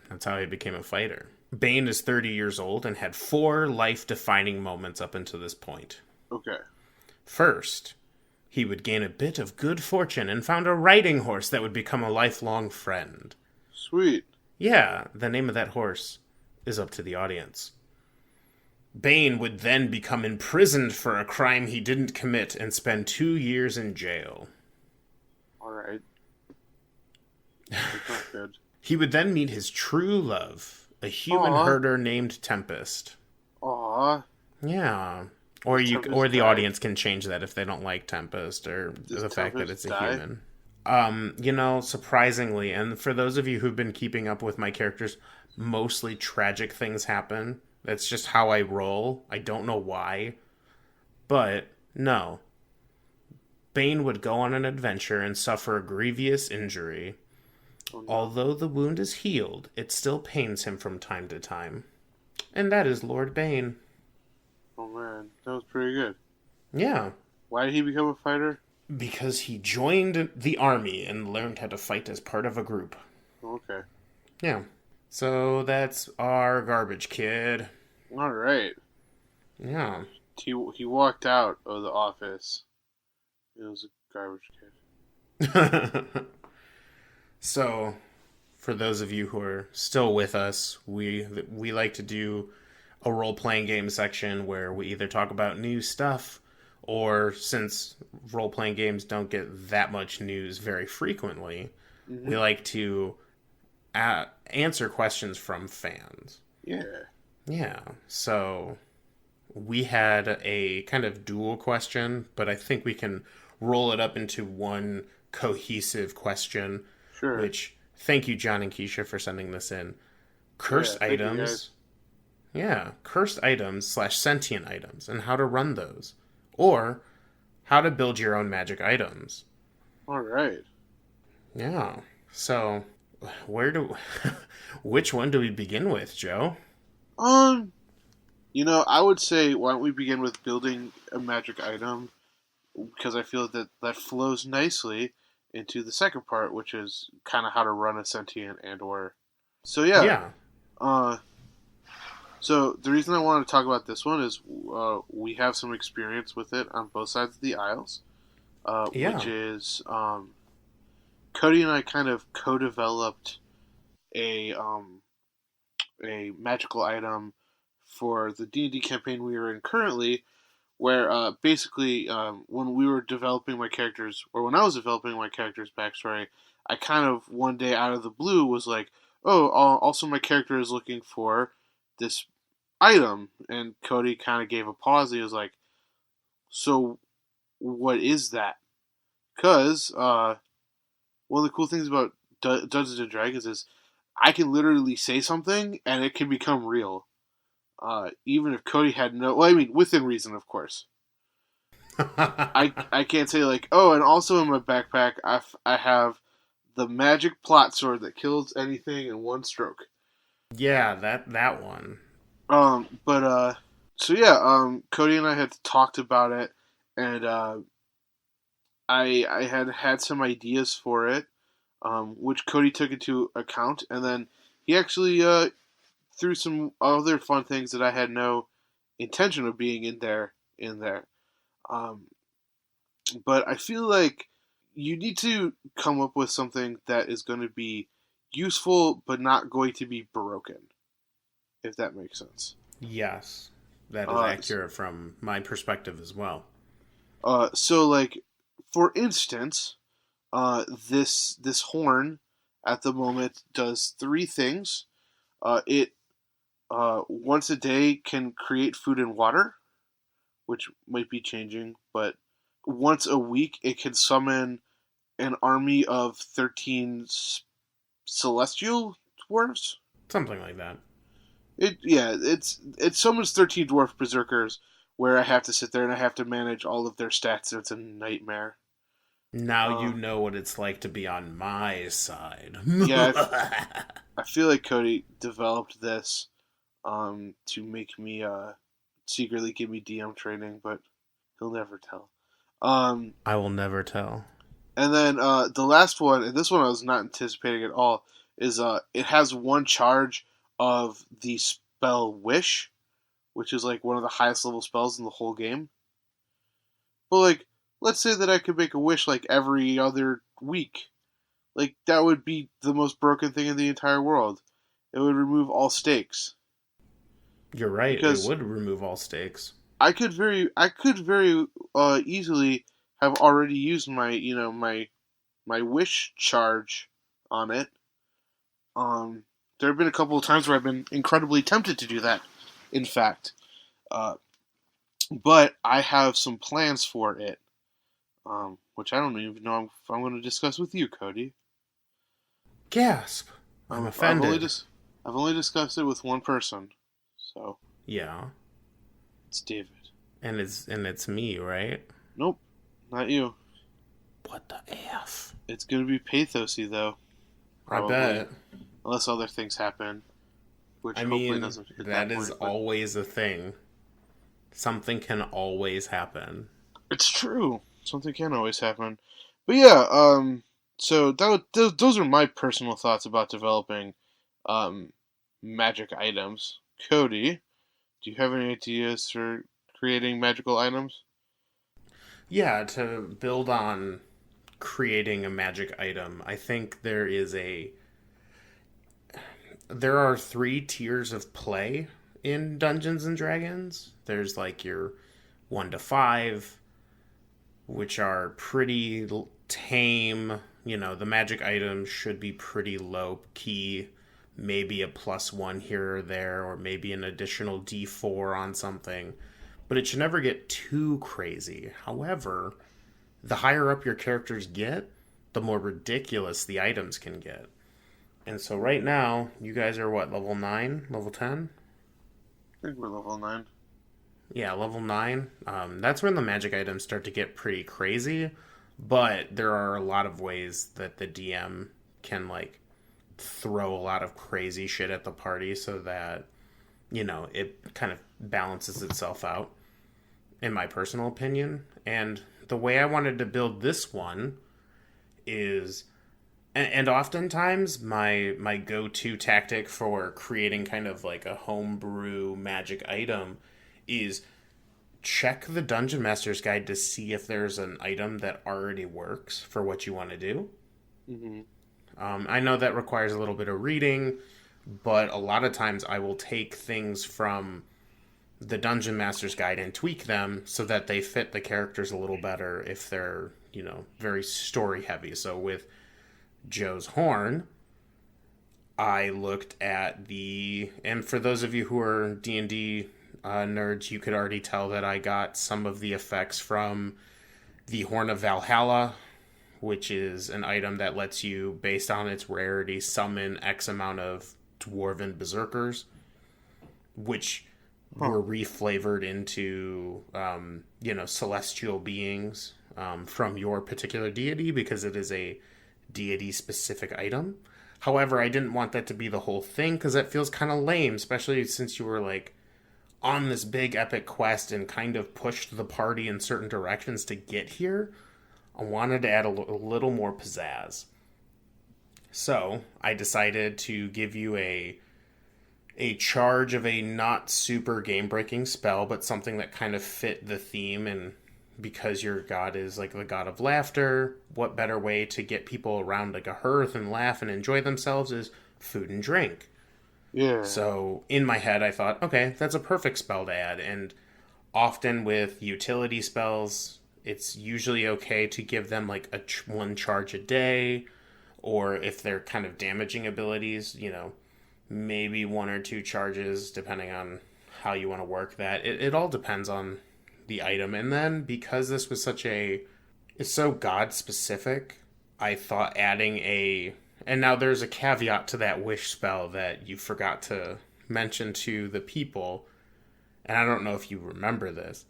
That's how he became a fighter. Bane is 30 years old and had 4 life-defining moments up until this point. Okay. First, he would gain a bit of good fortune and found a riding horse that would become a lifelong friend. Sweet. Yeah, the name of that horse is up to the audience. Bane would then become imprisoned for a crime he didn't commit and spend 2 years in jail. Alright. That's not good. He would then meet his true love, a human herder named Tempest. Aww. Yeah. Or Tempest the die? audience can change that if they don't like Tempest or Does the fact that it's Tempest a die? human. Surprisingly, and for those of you who've been keeping up with my characters, mostly tragic things happen. That's just how I roll. I don't know why. But, no. Bane would go on an adventure and suffer a grievous injury. Oh, no. Although the wound is healed, it still pains him from time to time. And that is Lord Bane. Oh man, that was pretty good. Yeah. Why did he become a fighter? Because he joined the army and learned how to fight as part of a group. Okay. Yeah. So that's our garbage kid. Alright. Yeah. He walked out of the office. It was a garbage kid. So, for those of you who are still with us, we like to do a role-playing game section where we either talk about new stuff, or since role-playing games don't get that much news very frequently, we like to answer questions from fans. Yeah. Yeah, so we had a kind of dual question, but I think we can roll it up into one cohesive question. Sure. Which, thank you, John and Keisha, for sending this in. Cursed thank you, items. guys. Yeah, cursed items / sentient items, and how to run those. Or how to build your own magic items. Alright. Yeah. So, which one do we begin with, Joe? I would say, why don't we begin with building a magic item? Because I feel that flows nicely into the second part, which is kind of how to run a sentient and/or. So yeah. So the reason I wanted to talk about this one is we have some experience with it on both sides of the aisles, which is Cody and I kind of co-developed a magical item for the D&D campaign we are in currently, where basically when we were developing my characters, or when I was developing my character's backstory, I kind of one day out of the blue was like, oh, also my character is looking for this item, and Cody kind of gave a pause. He was like, so what is that? Because one of the cool things about Dungeons and Dragons is I can literally say something and it can become real. Even if Cody had no... Well, I mean, within reason, of course. I can't say, like, oh, and also in my backpack, I have the magic plot sword that kills anything in one stroke. Yeah, that one. Cody and I had talked about it, and I had some ideas for it, which Cody took into account, and then he actually threw some other fun things that I had no intention of being in there. But I feel like you need to come up with something that is going to be useful, but not going to be broken, if that makes sense. Yes, that is accurate from my perspective as well. So, like, for instance, this horn at the moment does 3 things. It once a day can create food and water, which might be changing, but once a week it can summon an army of 13 celestial dwarves. Something like that. It's Summon's 13 Dwarf Berserkers where I have to sit there and I have to manage all of their stats, and it's a nightmare. Now you Uh, know what it's like to be on my side. yeah, I feel like Cody developed this to make me secretly give me DM training, but he'll never tell. Um, I will never tell. and then the last one, and this one I was not anticipating at all, is it has one charge of the spell Wish, which is like one of the highest level spells in the whole game. But like, let's say that I could make a wish like every other week. Like that would be the most broken thing in the entire world. It would remove all stakes You're right. It because would remove all stakes. I could very easily have already used my my wish charge on it. There have been a couple of times where I've been incredibly tempted to do that. In fact, uh, but I have some plans for it, which I don't even know if I'm going to discuss with you, Cody. Gasp! I'm I've offended. I've only discussed it with one person, so Yeah, it's David. and it's me, right? Nope, not you. What the f? It's going to be pathosy though, I probably, bet. unless other things happen, which I hopefully mean, doesn't hit that that is point. But always a thing. Something can always happen. it's true. Something can always happen. But yeah, so those are my personal thoughts about developing um, magic items. Cody, do you have any ideas for creating magical items? Yeah, to build on creating a magic item, I think there are three tiers of play in Dungeons and Dragons. There's like your 1 to 5, which are pretty tame. You know, the magic items should be pretty low key. Maybe a +1 here or there, or maybe an additional D4 on something. But it should never get too crazy. However, the higher up your characters get, the more ridiculous the items can get. And so right now, you guys are what, level 9? Level 10? I think we're level 9. Yeah, level 9. That's when the magic items start to get pretty crazy. But there are a lot of ways that the DM can, like, throw a lot of crazy shit at the party so that, it kind of balances itself out, in my personal opinion. And the way I wanted to build this one is, and oftentimes my go-to tactic for creating kind of like a homebrew magic item is check the Dungeon Master's Guide to see if there's an item that already works for what you want to do. Mm-hmm. I know that requires a little bit of reading, but a lot of times I will take things from the Dungeon Master's Guide and tweak them so that they fit the characters a little better if they're, very story heavy. So with Joe's Horn, I looked at and for those of you who are D&D nerds, you could already tell that I got some of the effects from the Horn of Valhalla, which is an item that lets you, based on its rarity, summon X amount of dwarven berserkers, which were reflavored into, celestial beings from your particular deity because it is a deity-specific item. However, I didn't want that to be the whole thing because that feels kind of lame, especially since you were, like, on this big epic quest and kind of pushed the party in certain directions to get here. I wanted to add a little more pizzazz. So I decided to give you a charge of a not super game breaking spell, but something that kind of fit the theme. And because your god is like the god of laughter, what better way to get people around like a hearth and laugh and enjoy themselves is food and drink. Yeah. So in my head, I thought, okay, that's a perfect spell to add. And often with utility spells, it's usually okay to give them like one charge a day, or if they're kind of damaging abilities, maybe 1 or 2 charges, depending on how you want to work that. It all depends on the item. And then because this was it's so god specific, I thought adding And now there's a caveat to that wish spell that you forgot to mention to the people, and I don't know if you remember this,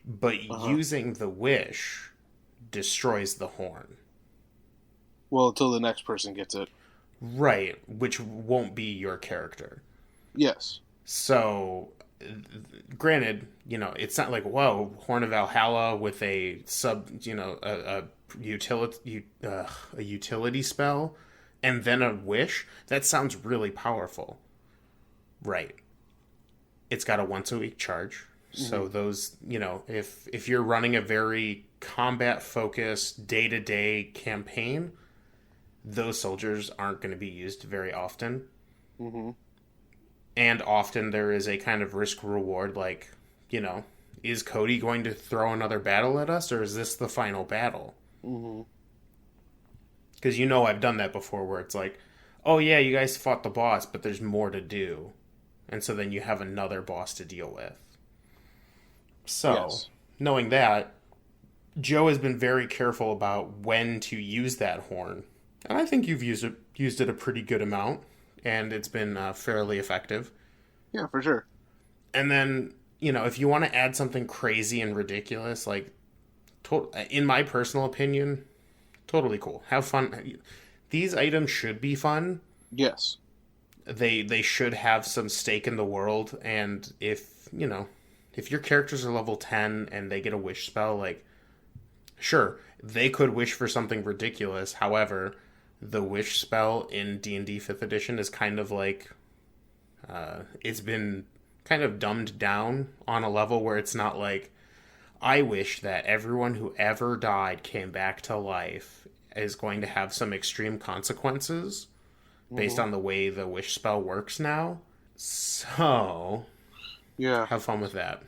but Uh-huh. using the wish destroys the horn. Well, until the next person gets it. Right, which won't be your character. Yes. So, granted, it's not like, whoa, Horn of Valhalla with a a utility spell, and then a wish. That sounds really powerful. Right. It's got a once a week charge. Hmm. So those, if you're running a very combat focused day to day campaign, those soldiers aren't going to be used very often. Hmm. And often there is a kind of risk reward, like, you know, is Cody going to throw another battle at us, or is this the final battle? Hmm. Because I've done that before, where it's like, oh yeah, you guys fought the boss, but there's more to do, and so then you have another boss to deal with. So, Yes. knowing that, Joe has been very careful about when to use that horn, and I think you've used it a pretty good amount, and it's been fairly effective. Yeah, for sure. And then, if you want to add something crazy and ridiculous, like, in my personal opinion, totally cool. Have fun. These items should be fun. Yes. They should have some stake in the world, and if your characters are level 10 and they get a wish spell, like, sure, they could wish for something ridiculous. However, the wish spell in D&D 5th edition is kind of like it's been kind of dumbed down on a level where it's not like, I wish that everyone who ever died came back to life is going to have some extreme consequences based Hmm. on the way the wish spell works now. So, Yeah. have fun with that.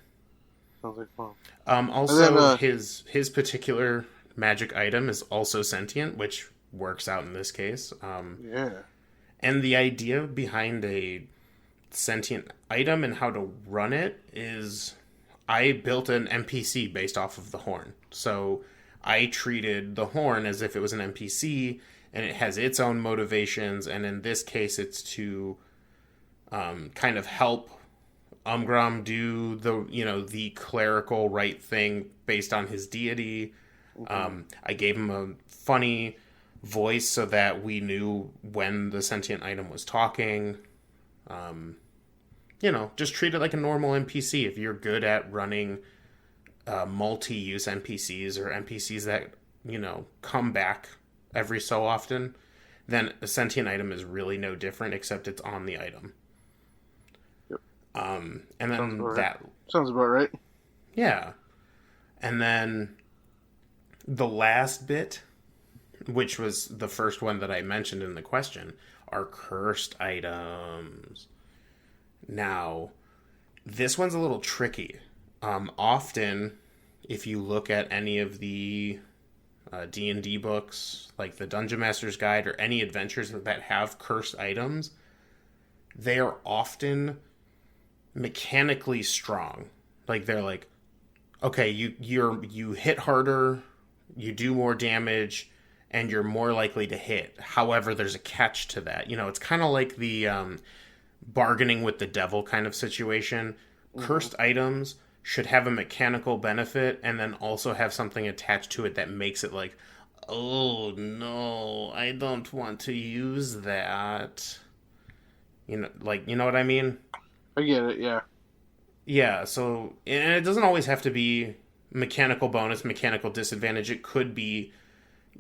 Sounds like fun. And then, Also, his particular magic item is also sentient, which works out in this case. yeah. And the idea behind a sentient item and how to run it is, I built an NPC based off of the horn. So I treated the horn as if it was an NPC, and it has its own motivations. And in this case, it's to kind of help Umgrom do the clerical right thing based on his deity. Hmm. I gave him a funny voice so that we knew when the sentient item was talking. Just treat it like a normal NPC. If you're good at running multi-use NPCs or NPCs that come back every so often, then a sentient item is really no different, except it's on the item. Yep. And Sounds about then right. that, Sounds about right. yeah. And then the last bit, which was the first one that I mentioned in the question, are cursed items. Now, this one's a little tricky. Often, if you look at any of the D&D books, like the Dungeon Master's Guide or any adventures that have cursed items, they are often mechanically strong. Like, they're like, okay, you hit harder, you do more damage, and you're more likely to hit. However, there's a catch to that. It's kind of like the bargaining with the devil kind of situation. Hmm. Cursed items should have a mechanical benefit and then also have something attached to it that makes it like, oh no, I don't want to use that. You know what I mean? I get it. Yeah. Yeah, so, and it doesn't always have to be mechanical bonus, mechanical disadvantage. It could be,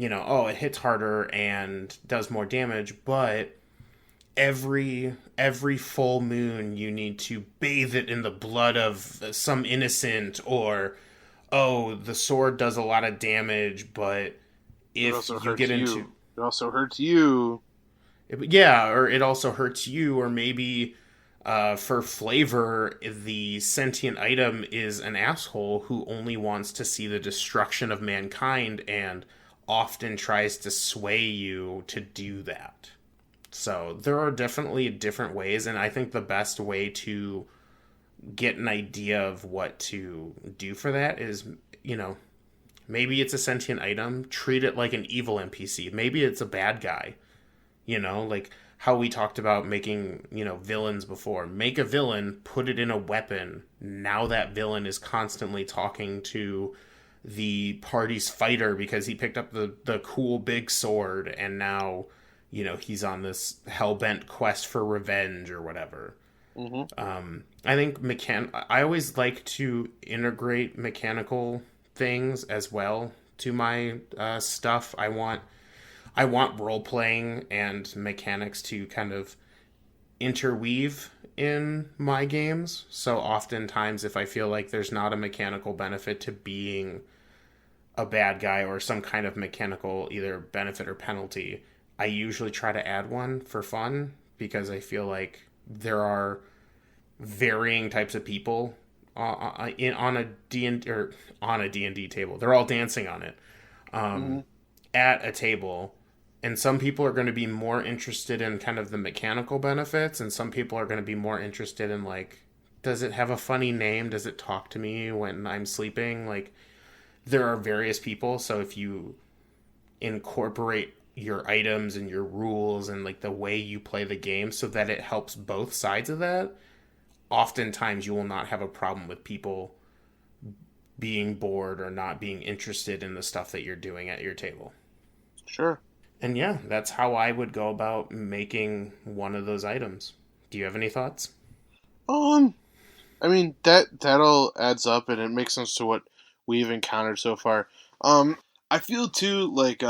oh, it hits harder and does more damage, but every full moon you need to bathe it in the blood of some innocent, or oh, the sword does a lot of damage, but It if also you hurts get into, you. It also hurts you. yeah, or it also hurts you, or maybe for flavor, the sentient item is an asshole who only wants to see the destruction of mankind and often tries to sway you to do that. So there are definitely different ways, and I think the best way to get an idea of what to do for that is, you know, maybe it's a sentient item, treat it like an evil NPC. Maybe it's a bad guy. Like how we talked about making, villains before. Make a villain, put it in a weapon. Now that villain is constantly talking to the party's fighter because he picked up the cool big sword, and now, he's on this hell-bent quest for revenge or whatever. Mm-hmm. I think I always like to integrate mechanical things as well to my stuff. I want role playing and mechanics to kind of interweave in my games. So oftentimes, if I feel like there's not a mechanical benefit to being a bad guy or some kind of mechanical either benefit or penalty, I usually try to add one for fun because I feel like there are varying types of people on a D&D or on a D&D table. They're all dancing on it Mm-hmm. at a table, and some people are going to be more interested in kind of the mechanical benefits, and some people are going to be more interested in, like, does it have a funny name? Does it talk to me when I'm sleeping? Like, there are various people, so if you incorporate your items and your rules and like the way you play the game so that it helps both sides of that, oftentimes you will not have a problem with people being bored or not being interested in the stuff that you're doing at your table. Sure. And yeah, that's how I would go about making one of those items. Do you have any thoughts? Um, I mean that all adds up, and it makes sense to what we've encountered so far. I feel too like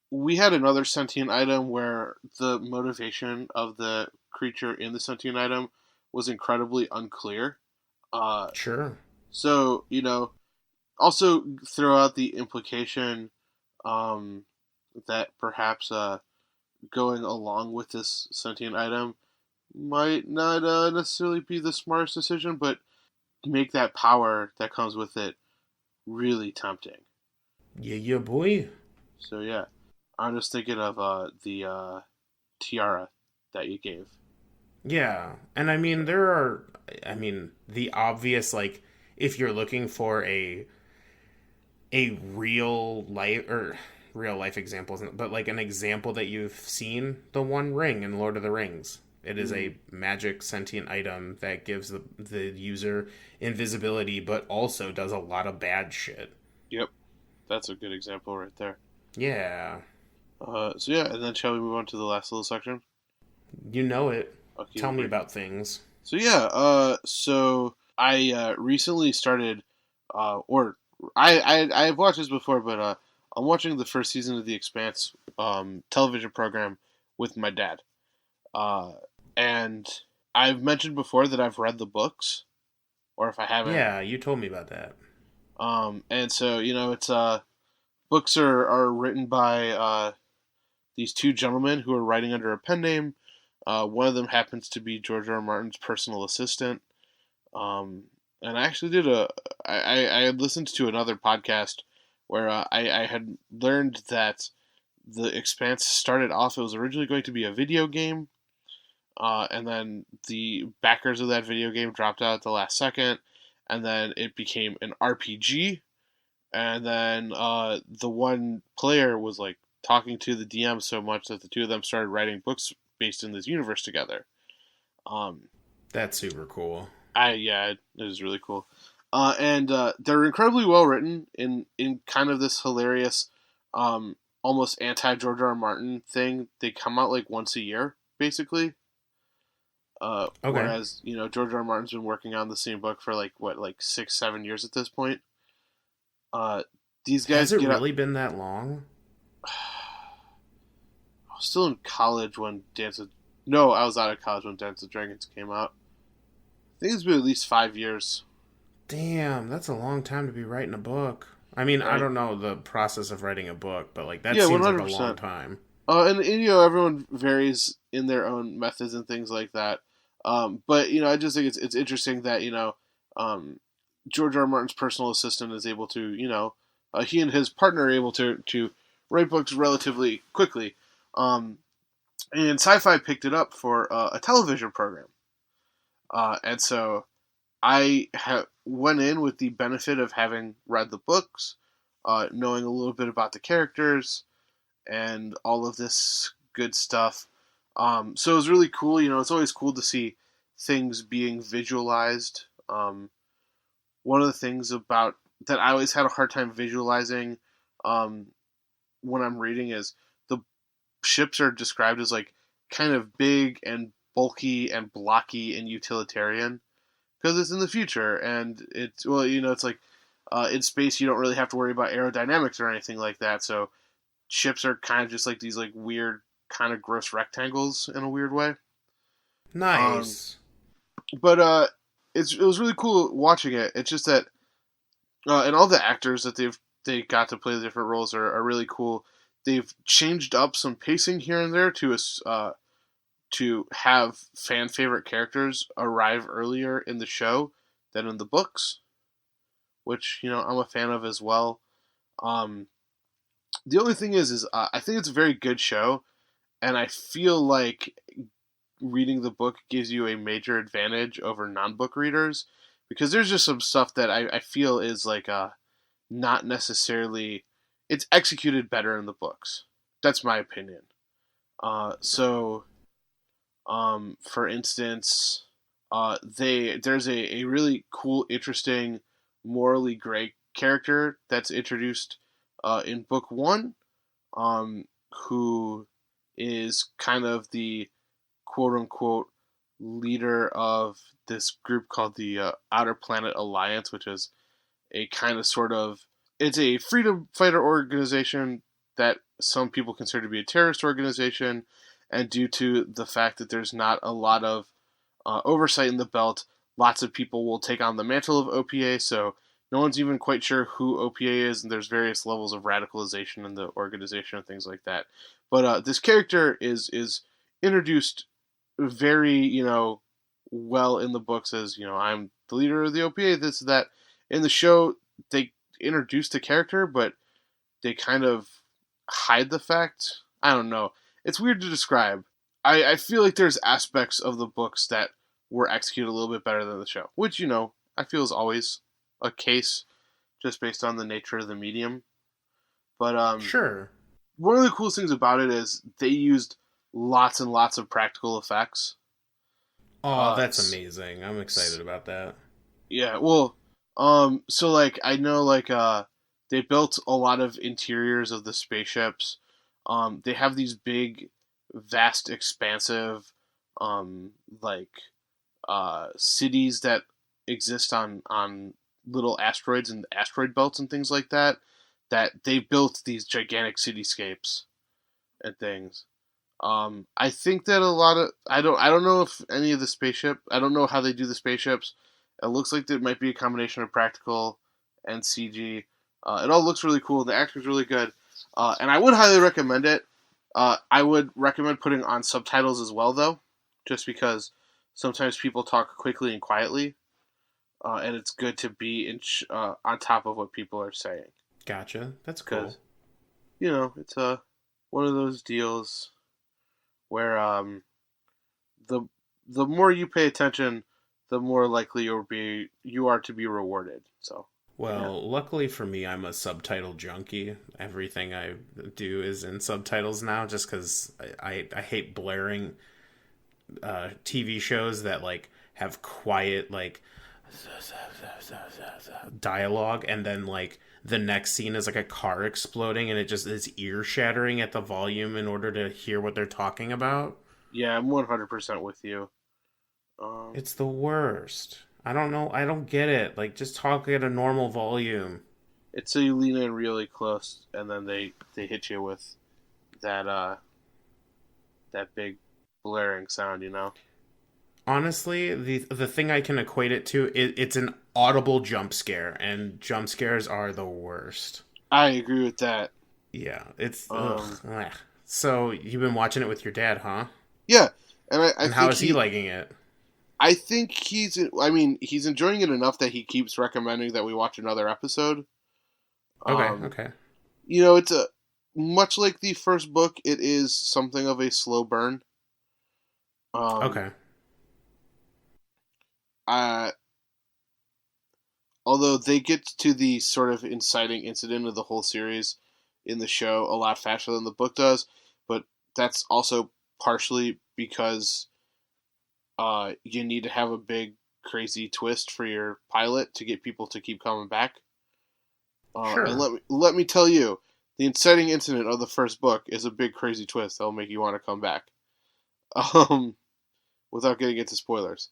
we had another sentient item where the motivation of the creature in the sentient item was incredibly unclear. Uh, Sure. so also throw out the implication um, that perhaps going along with this sentient item might not necessarily be the smartest decision, but make that power that comes with it really tempting. Yeah, yeah, boy. So yeah, I'm just thinking of the tiara that you gave. Yeah. And I mean, the obvious, like, if you're looking for a real life example, but like an example that you've seen, the One Ring in Lord of the Rings. It is Mm, a magic sentient item that gives the user invisibility, but also does a lot of bad shit. yep, that's a good example right there. Yeah, So yeah, and then shall we move on to the last little section? you know it. Okay, Tell me great. about things. So yeah, so I recently started, or I've watched this before, but I'm watching the first season of The Expanse television program with my dad. Uh, and I've mentioned before that I've read the books, or if I haven't. Yeah, you told me about that. And so it's books are written by these two gentlemen who are writing under a pen name. One of them happens to be George R. R. Martin's personal assistant. Um, and I actually did I had listened to another podcast where I had learned that The Expanse started off, it was originally going to be a video game, and then the backers of that video game dropped out at the last second, and then it became an RPG, and then the one player was like talking to the DM so much that the two of them started writing books based in this universe together. Um, That's super cool. yeah, it was really cool, and they're incredibly well written in kind of this hilarious, almost anti George R. R. Martin thing. They come out like once a year, basically. Okay. Whereas George R. R. Martin's been working on the same book for like what, like 6-7 years at this point. Uh, these Has guys it get up. really been that long? I was still in college when Dance of No, I was out of college when Dance of Dragons came out. I think it's been at least 5 years, Damn, that's a long time to be writing a book. I mean, I right? don't know the process of writing a book, but like that Yeah, one seems like hundred a long percent. time. And everyone varies in their own methods and things like that. But I just think it's interesting that um, George R. R. Martin's personal assistant is able to he and his partner are able to write books relatively quickly. Um, and Sci-Fi picked it up for a television program, and so went in with the benefit of having read the books, knowing a little bit about the characters and all of this good stuff. So it was really cool. It's always cool to see things being visualized. One of the things about that I always had a hard time visualizing um, when I'm reading is the ships are described as like kind of big and bulky and blocky and utilitarian because it's in the future and it's like in space you don't really have to worry about aerodynamics or anything like that. So ships are kind of just like these like weird kind of gross rectangles in a weird way. Um, Nice. but it was really cool watching it. It's just that and all the actors that they got to play the different roles are really cool. They've changed up some pacing here and there to have fan favorite characters arrive earlier in the show than in the books, which I'm a fan of as well. Um, the only thing is I think it's a very good show, and I feel like reading the book gives you a major advantage over non-book readers because there's just some stuff that I feel is like not necessarily it's executed better in the books. That's my opinion. For instance, there's a really cool, interesting, morally gray character that's introduced in book one, who is kind of the quote unquote leader of this group called the Outer Planet Alliance, which is a kind of sort of it's a freedom fighter organization that some people consider to be a terrorist organization, and due to the fact that there's not a lot of oversight in the belt, lots of people will take on the mantle of OPA. So no one's even quite sure who OPA is, and there's various levels of radicalization in the organization and things like that. But this character is introduced very well in the books as I'm the leader of the OPA. This that in the show they introduce the character, but they kind of hide the fact. I don't know. It's weird to describe. I feel like there's aspects of the books that were executed a little bit better than the show, which I feel is always a case just based on the nature of the medium. But Sure. one of the coolest things about it is they used lots and lots of practical effects. Oh, Uh, that's amazing. I'm excited about that. yeah, well, so like I know like they built a lot of interiors of the spaceships. They have these big, vast, expansive, um, like cities that exist on little asteroids and asteroid belts and things like that. That they built these gigantic cityscapes and things. I think that a lot of I don't know if any of the spaceship I don't know how they do the spaceships. It looks like it might be a combination of practical and CG. It all looks really cool. The acting's really good, and I would highly recommend it. I would recommend putting on subtitles as well, though, just because sometimes people talk quickly and quietly, and it's good to be on top of what people are saying. Gotcha. That's cool. Because it's one of those deals where the the more you pay attention, the more likely you are to be rewarded. So yeah, Well, luckily for me, I'm a subtitle junkie. Everything I do is in subtitles now, just because I hate blaring TV shows that like have quiet like dialogue, and then like the next scene is like a car exploding, and it just is ear shattering at the volume in order to hear what they're talking about. yeah, I'm 100% with you. Um, It's the worst. I don't know. I don't get it. Like, just talk at a normal volume. it's so you lean in really close, and then they hit you with that that big blaring sound. Honestly, the thing I can equate it to, it's an audible jump scare, and jump scares are the worst. I agree with that. Yeah, it's Um, ugh. So you've been watching it with your dad, huh? yeah, and I And how think is he liking it? I think I mean, he's enjoying it enough that he keeps recommending that we watch another episode. Okay, Um, okay, it's a much like the first book. It is something of a slow burn. Um, okay. uh, although they get to the sort of inciting incident of the whole series in the show a lot faster than the book does, but that's also partially because you need to have a big crazy twist for your pilot to get people to keep coming back. And Sure. let me tell you, the inciting incident of the first book is a big crazy twist that'll make you want to come back. Um, without getting into spoilers.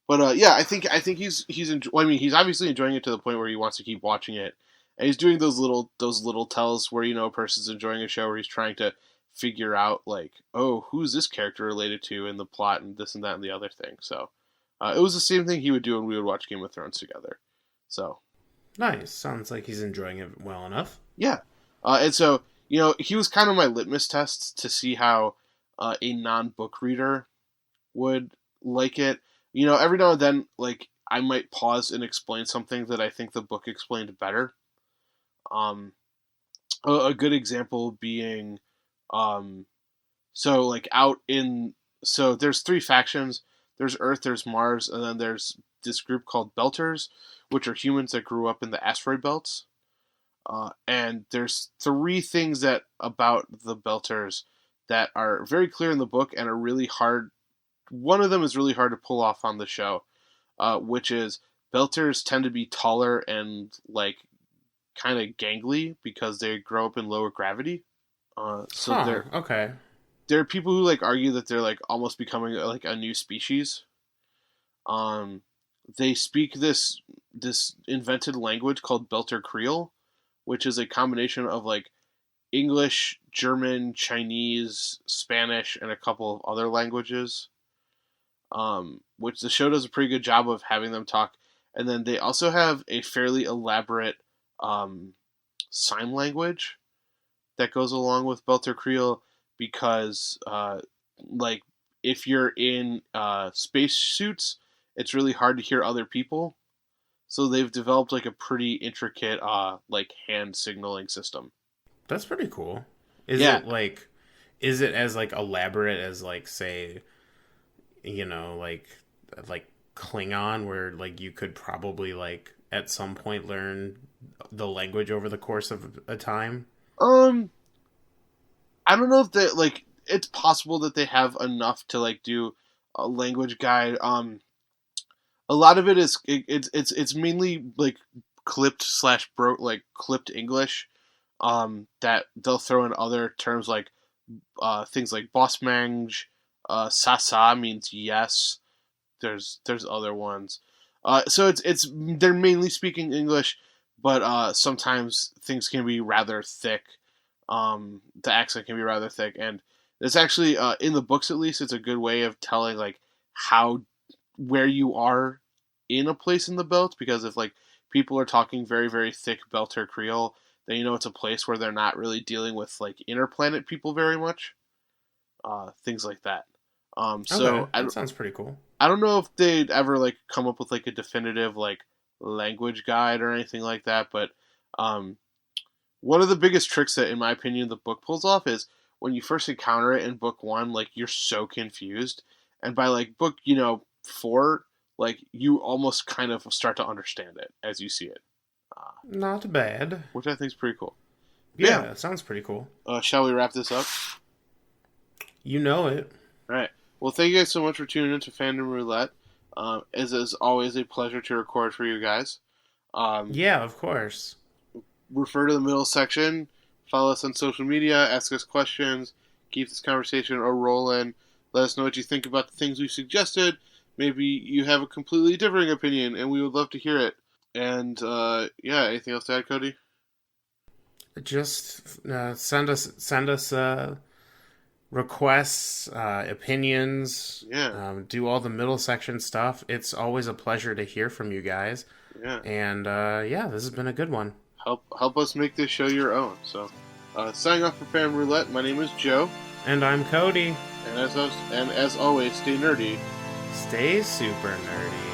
But yeah, I think I mean, he's obviously enjoying it to the point where he wants to keep watching it, and he's doing those little tells where a person's enjoying a show where he's trying to figure out like, oh, who's this character related to in the plot and this and that and the other thing. So it was the same thing he would do when we would watch Game of Thrones together. So Nice. Sounds like he's enjoying it well enough. yeah, and so he was kind of my litmus test to see how a non-book reader would like it. Every now and then, like I might pause and explain something that I think the book explained better. Um, a good example being, um, so like out in so there's three factions. There's Earth, there's Mars, and then there's this group called Belters, which are humans that grew up in the asteroid belts. And there's three things that about the Belters that are very clear in the book and are really hard. One of them is really hard to pull off on the show, which is Belters tend to be taller and like kind of gangly because they grow up in lower gravity. So Huh. Okay. there are people who like argue that they're like almost becoming like a new species. Um, they speak this invented language called Belter Creole, which is a combination of like English, German, Chinese, Spanish, and a couple of other languages. Which the show does a pretty good job of having them talk. And then they also have a fairly elaborate sign language that goes along with Belter Creole because, like, if you're in space suits, it's really hard to hear other people. So they've developed like a pretty intricate, like hand signaling system. That's pretty cool. Is Yeah. it like is it as like elaborate as like say, like Klingon where like you could probably like at some point learn the language over the course of a time? Um, I don't know if they like. It's possible that they have enough to like do a language guide. A lot of it is it's mainly like clipped slash broke like clipped English. That they'll throw in other terms like things like boss mange, sasa means yes. There's other ones. So it's they're mainly speaking English, but sometimes things can be rather thick. The accent can be rather thick, and it's actually in the books at least it's a good way of telling like how where you are in a place in the belt because if like people are talking very very thick Belter Creole, then it's a place where they're not really dealing with like interplanet people very much. Things like that. Okay, So that sounds pretty cool. I don't know if they'd ever like come up with like a definitive like language guide or anything like that, but um, one of the biggest tricks that, in my opinion, the book pulls off is when you first encounter it in book one, like you're so confused, and by like book four, like you almost kind of start to understand it as you see it, uh, Not bad. which I think is pretty cool. But yeah, Yeah, sounds pretty cool. shall we wrap this up? You know it. All right. Well, thank you guys so much for tuning in to Fandom Roulette. It is always a pleasure to record for you guys. Um, Yeah, of course. Refer to the middle section. Follow us on social media. Ask us questions. Keep this conversation a rolling. Let us know what you think about the things we suggested. Maybe you have a completely differing opinion, and we would love to hear it. And yeah, anything else to add, Cody? Just send us requests, opinions, Yeah, do all the middle section stuff. It's always a pleasure to hear from you guys. yeah. And yeah, this has been a good one. Help us make this show your own. So, signing off for Fandom Roulette. My name is Joe, And I'm Cody. and as always, stay nerdy. Stay super nerdy.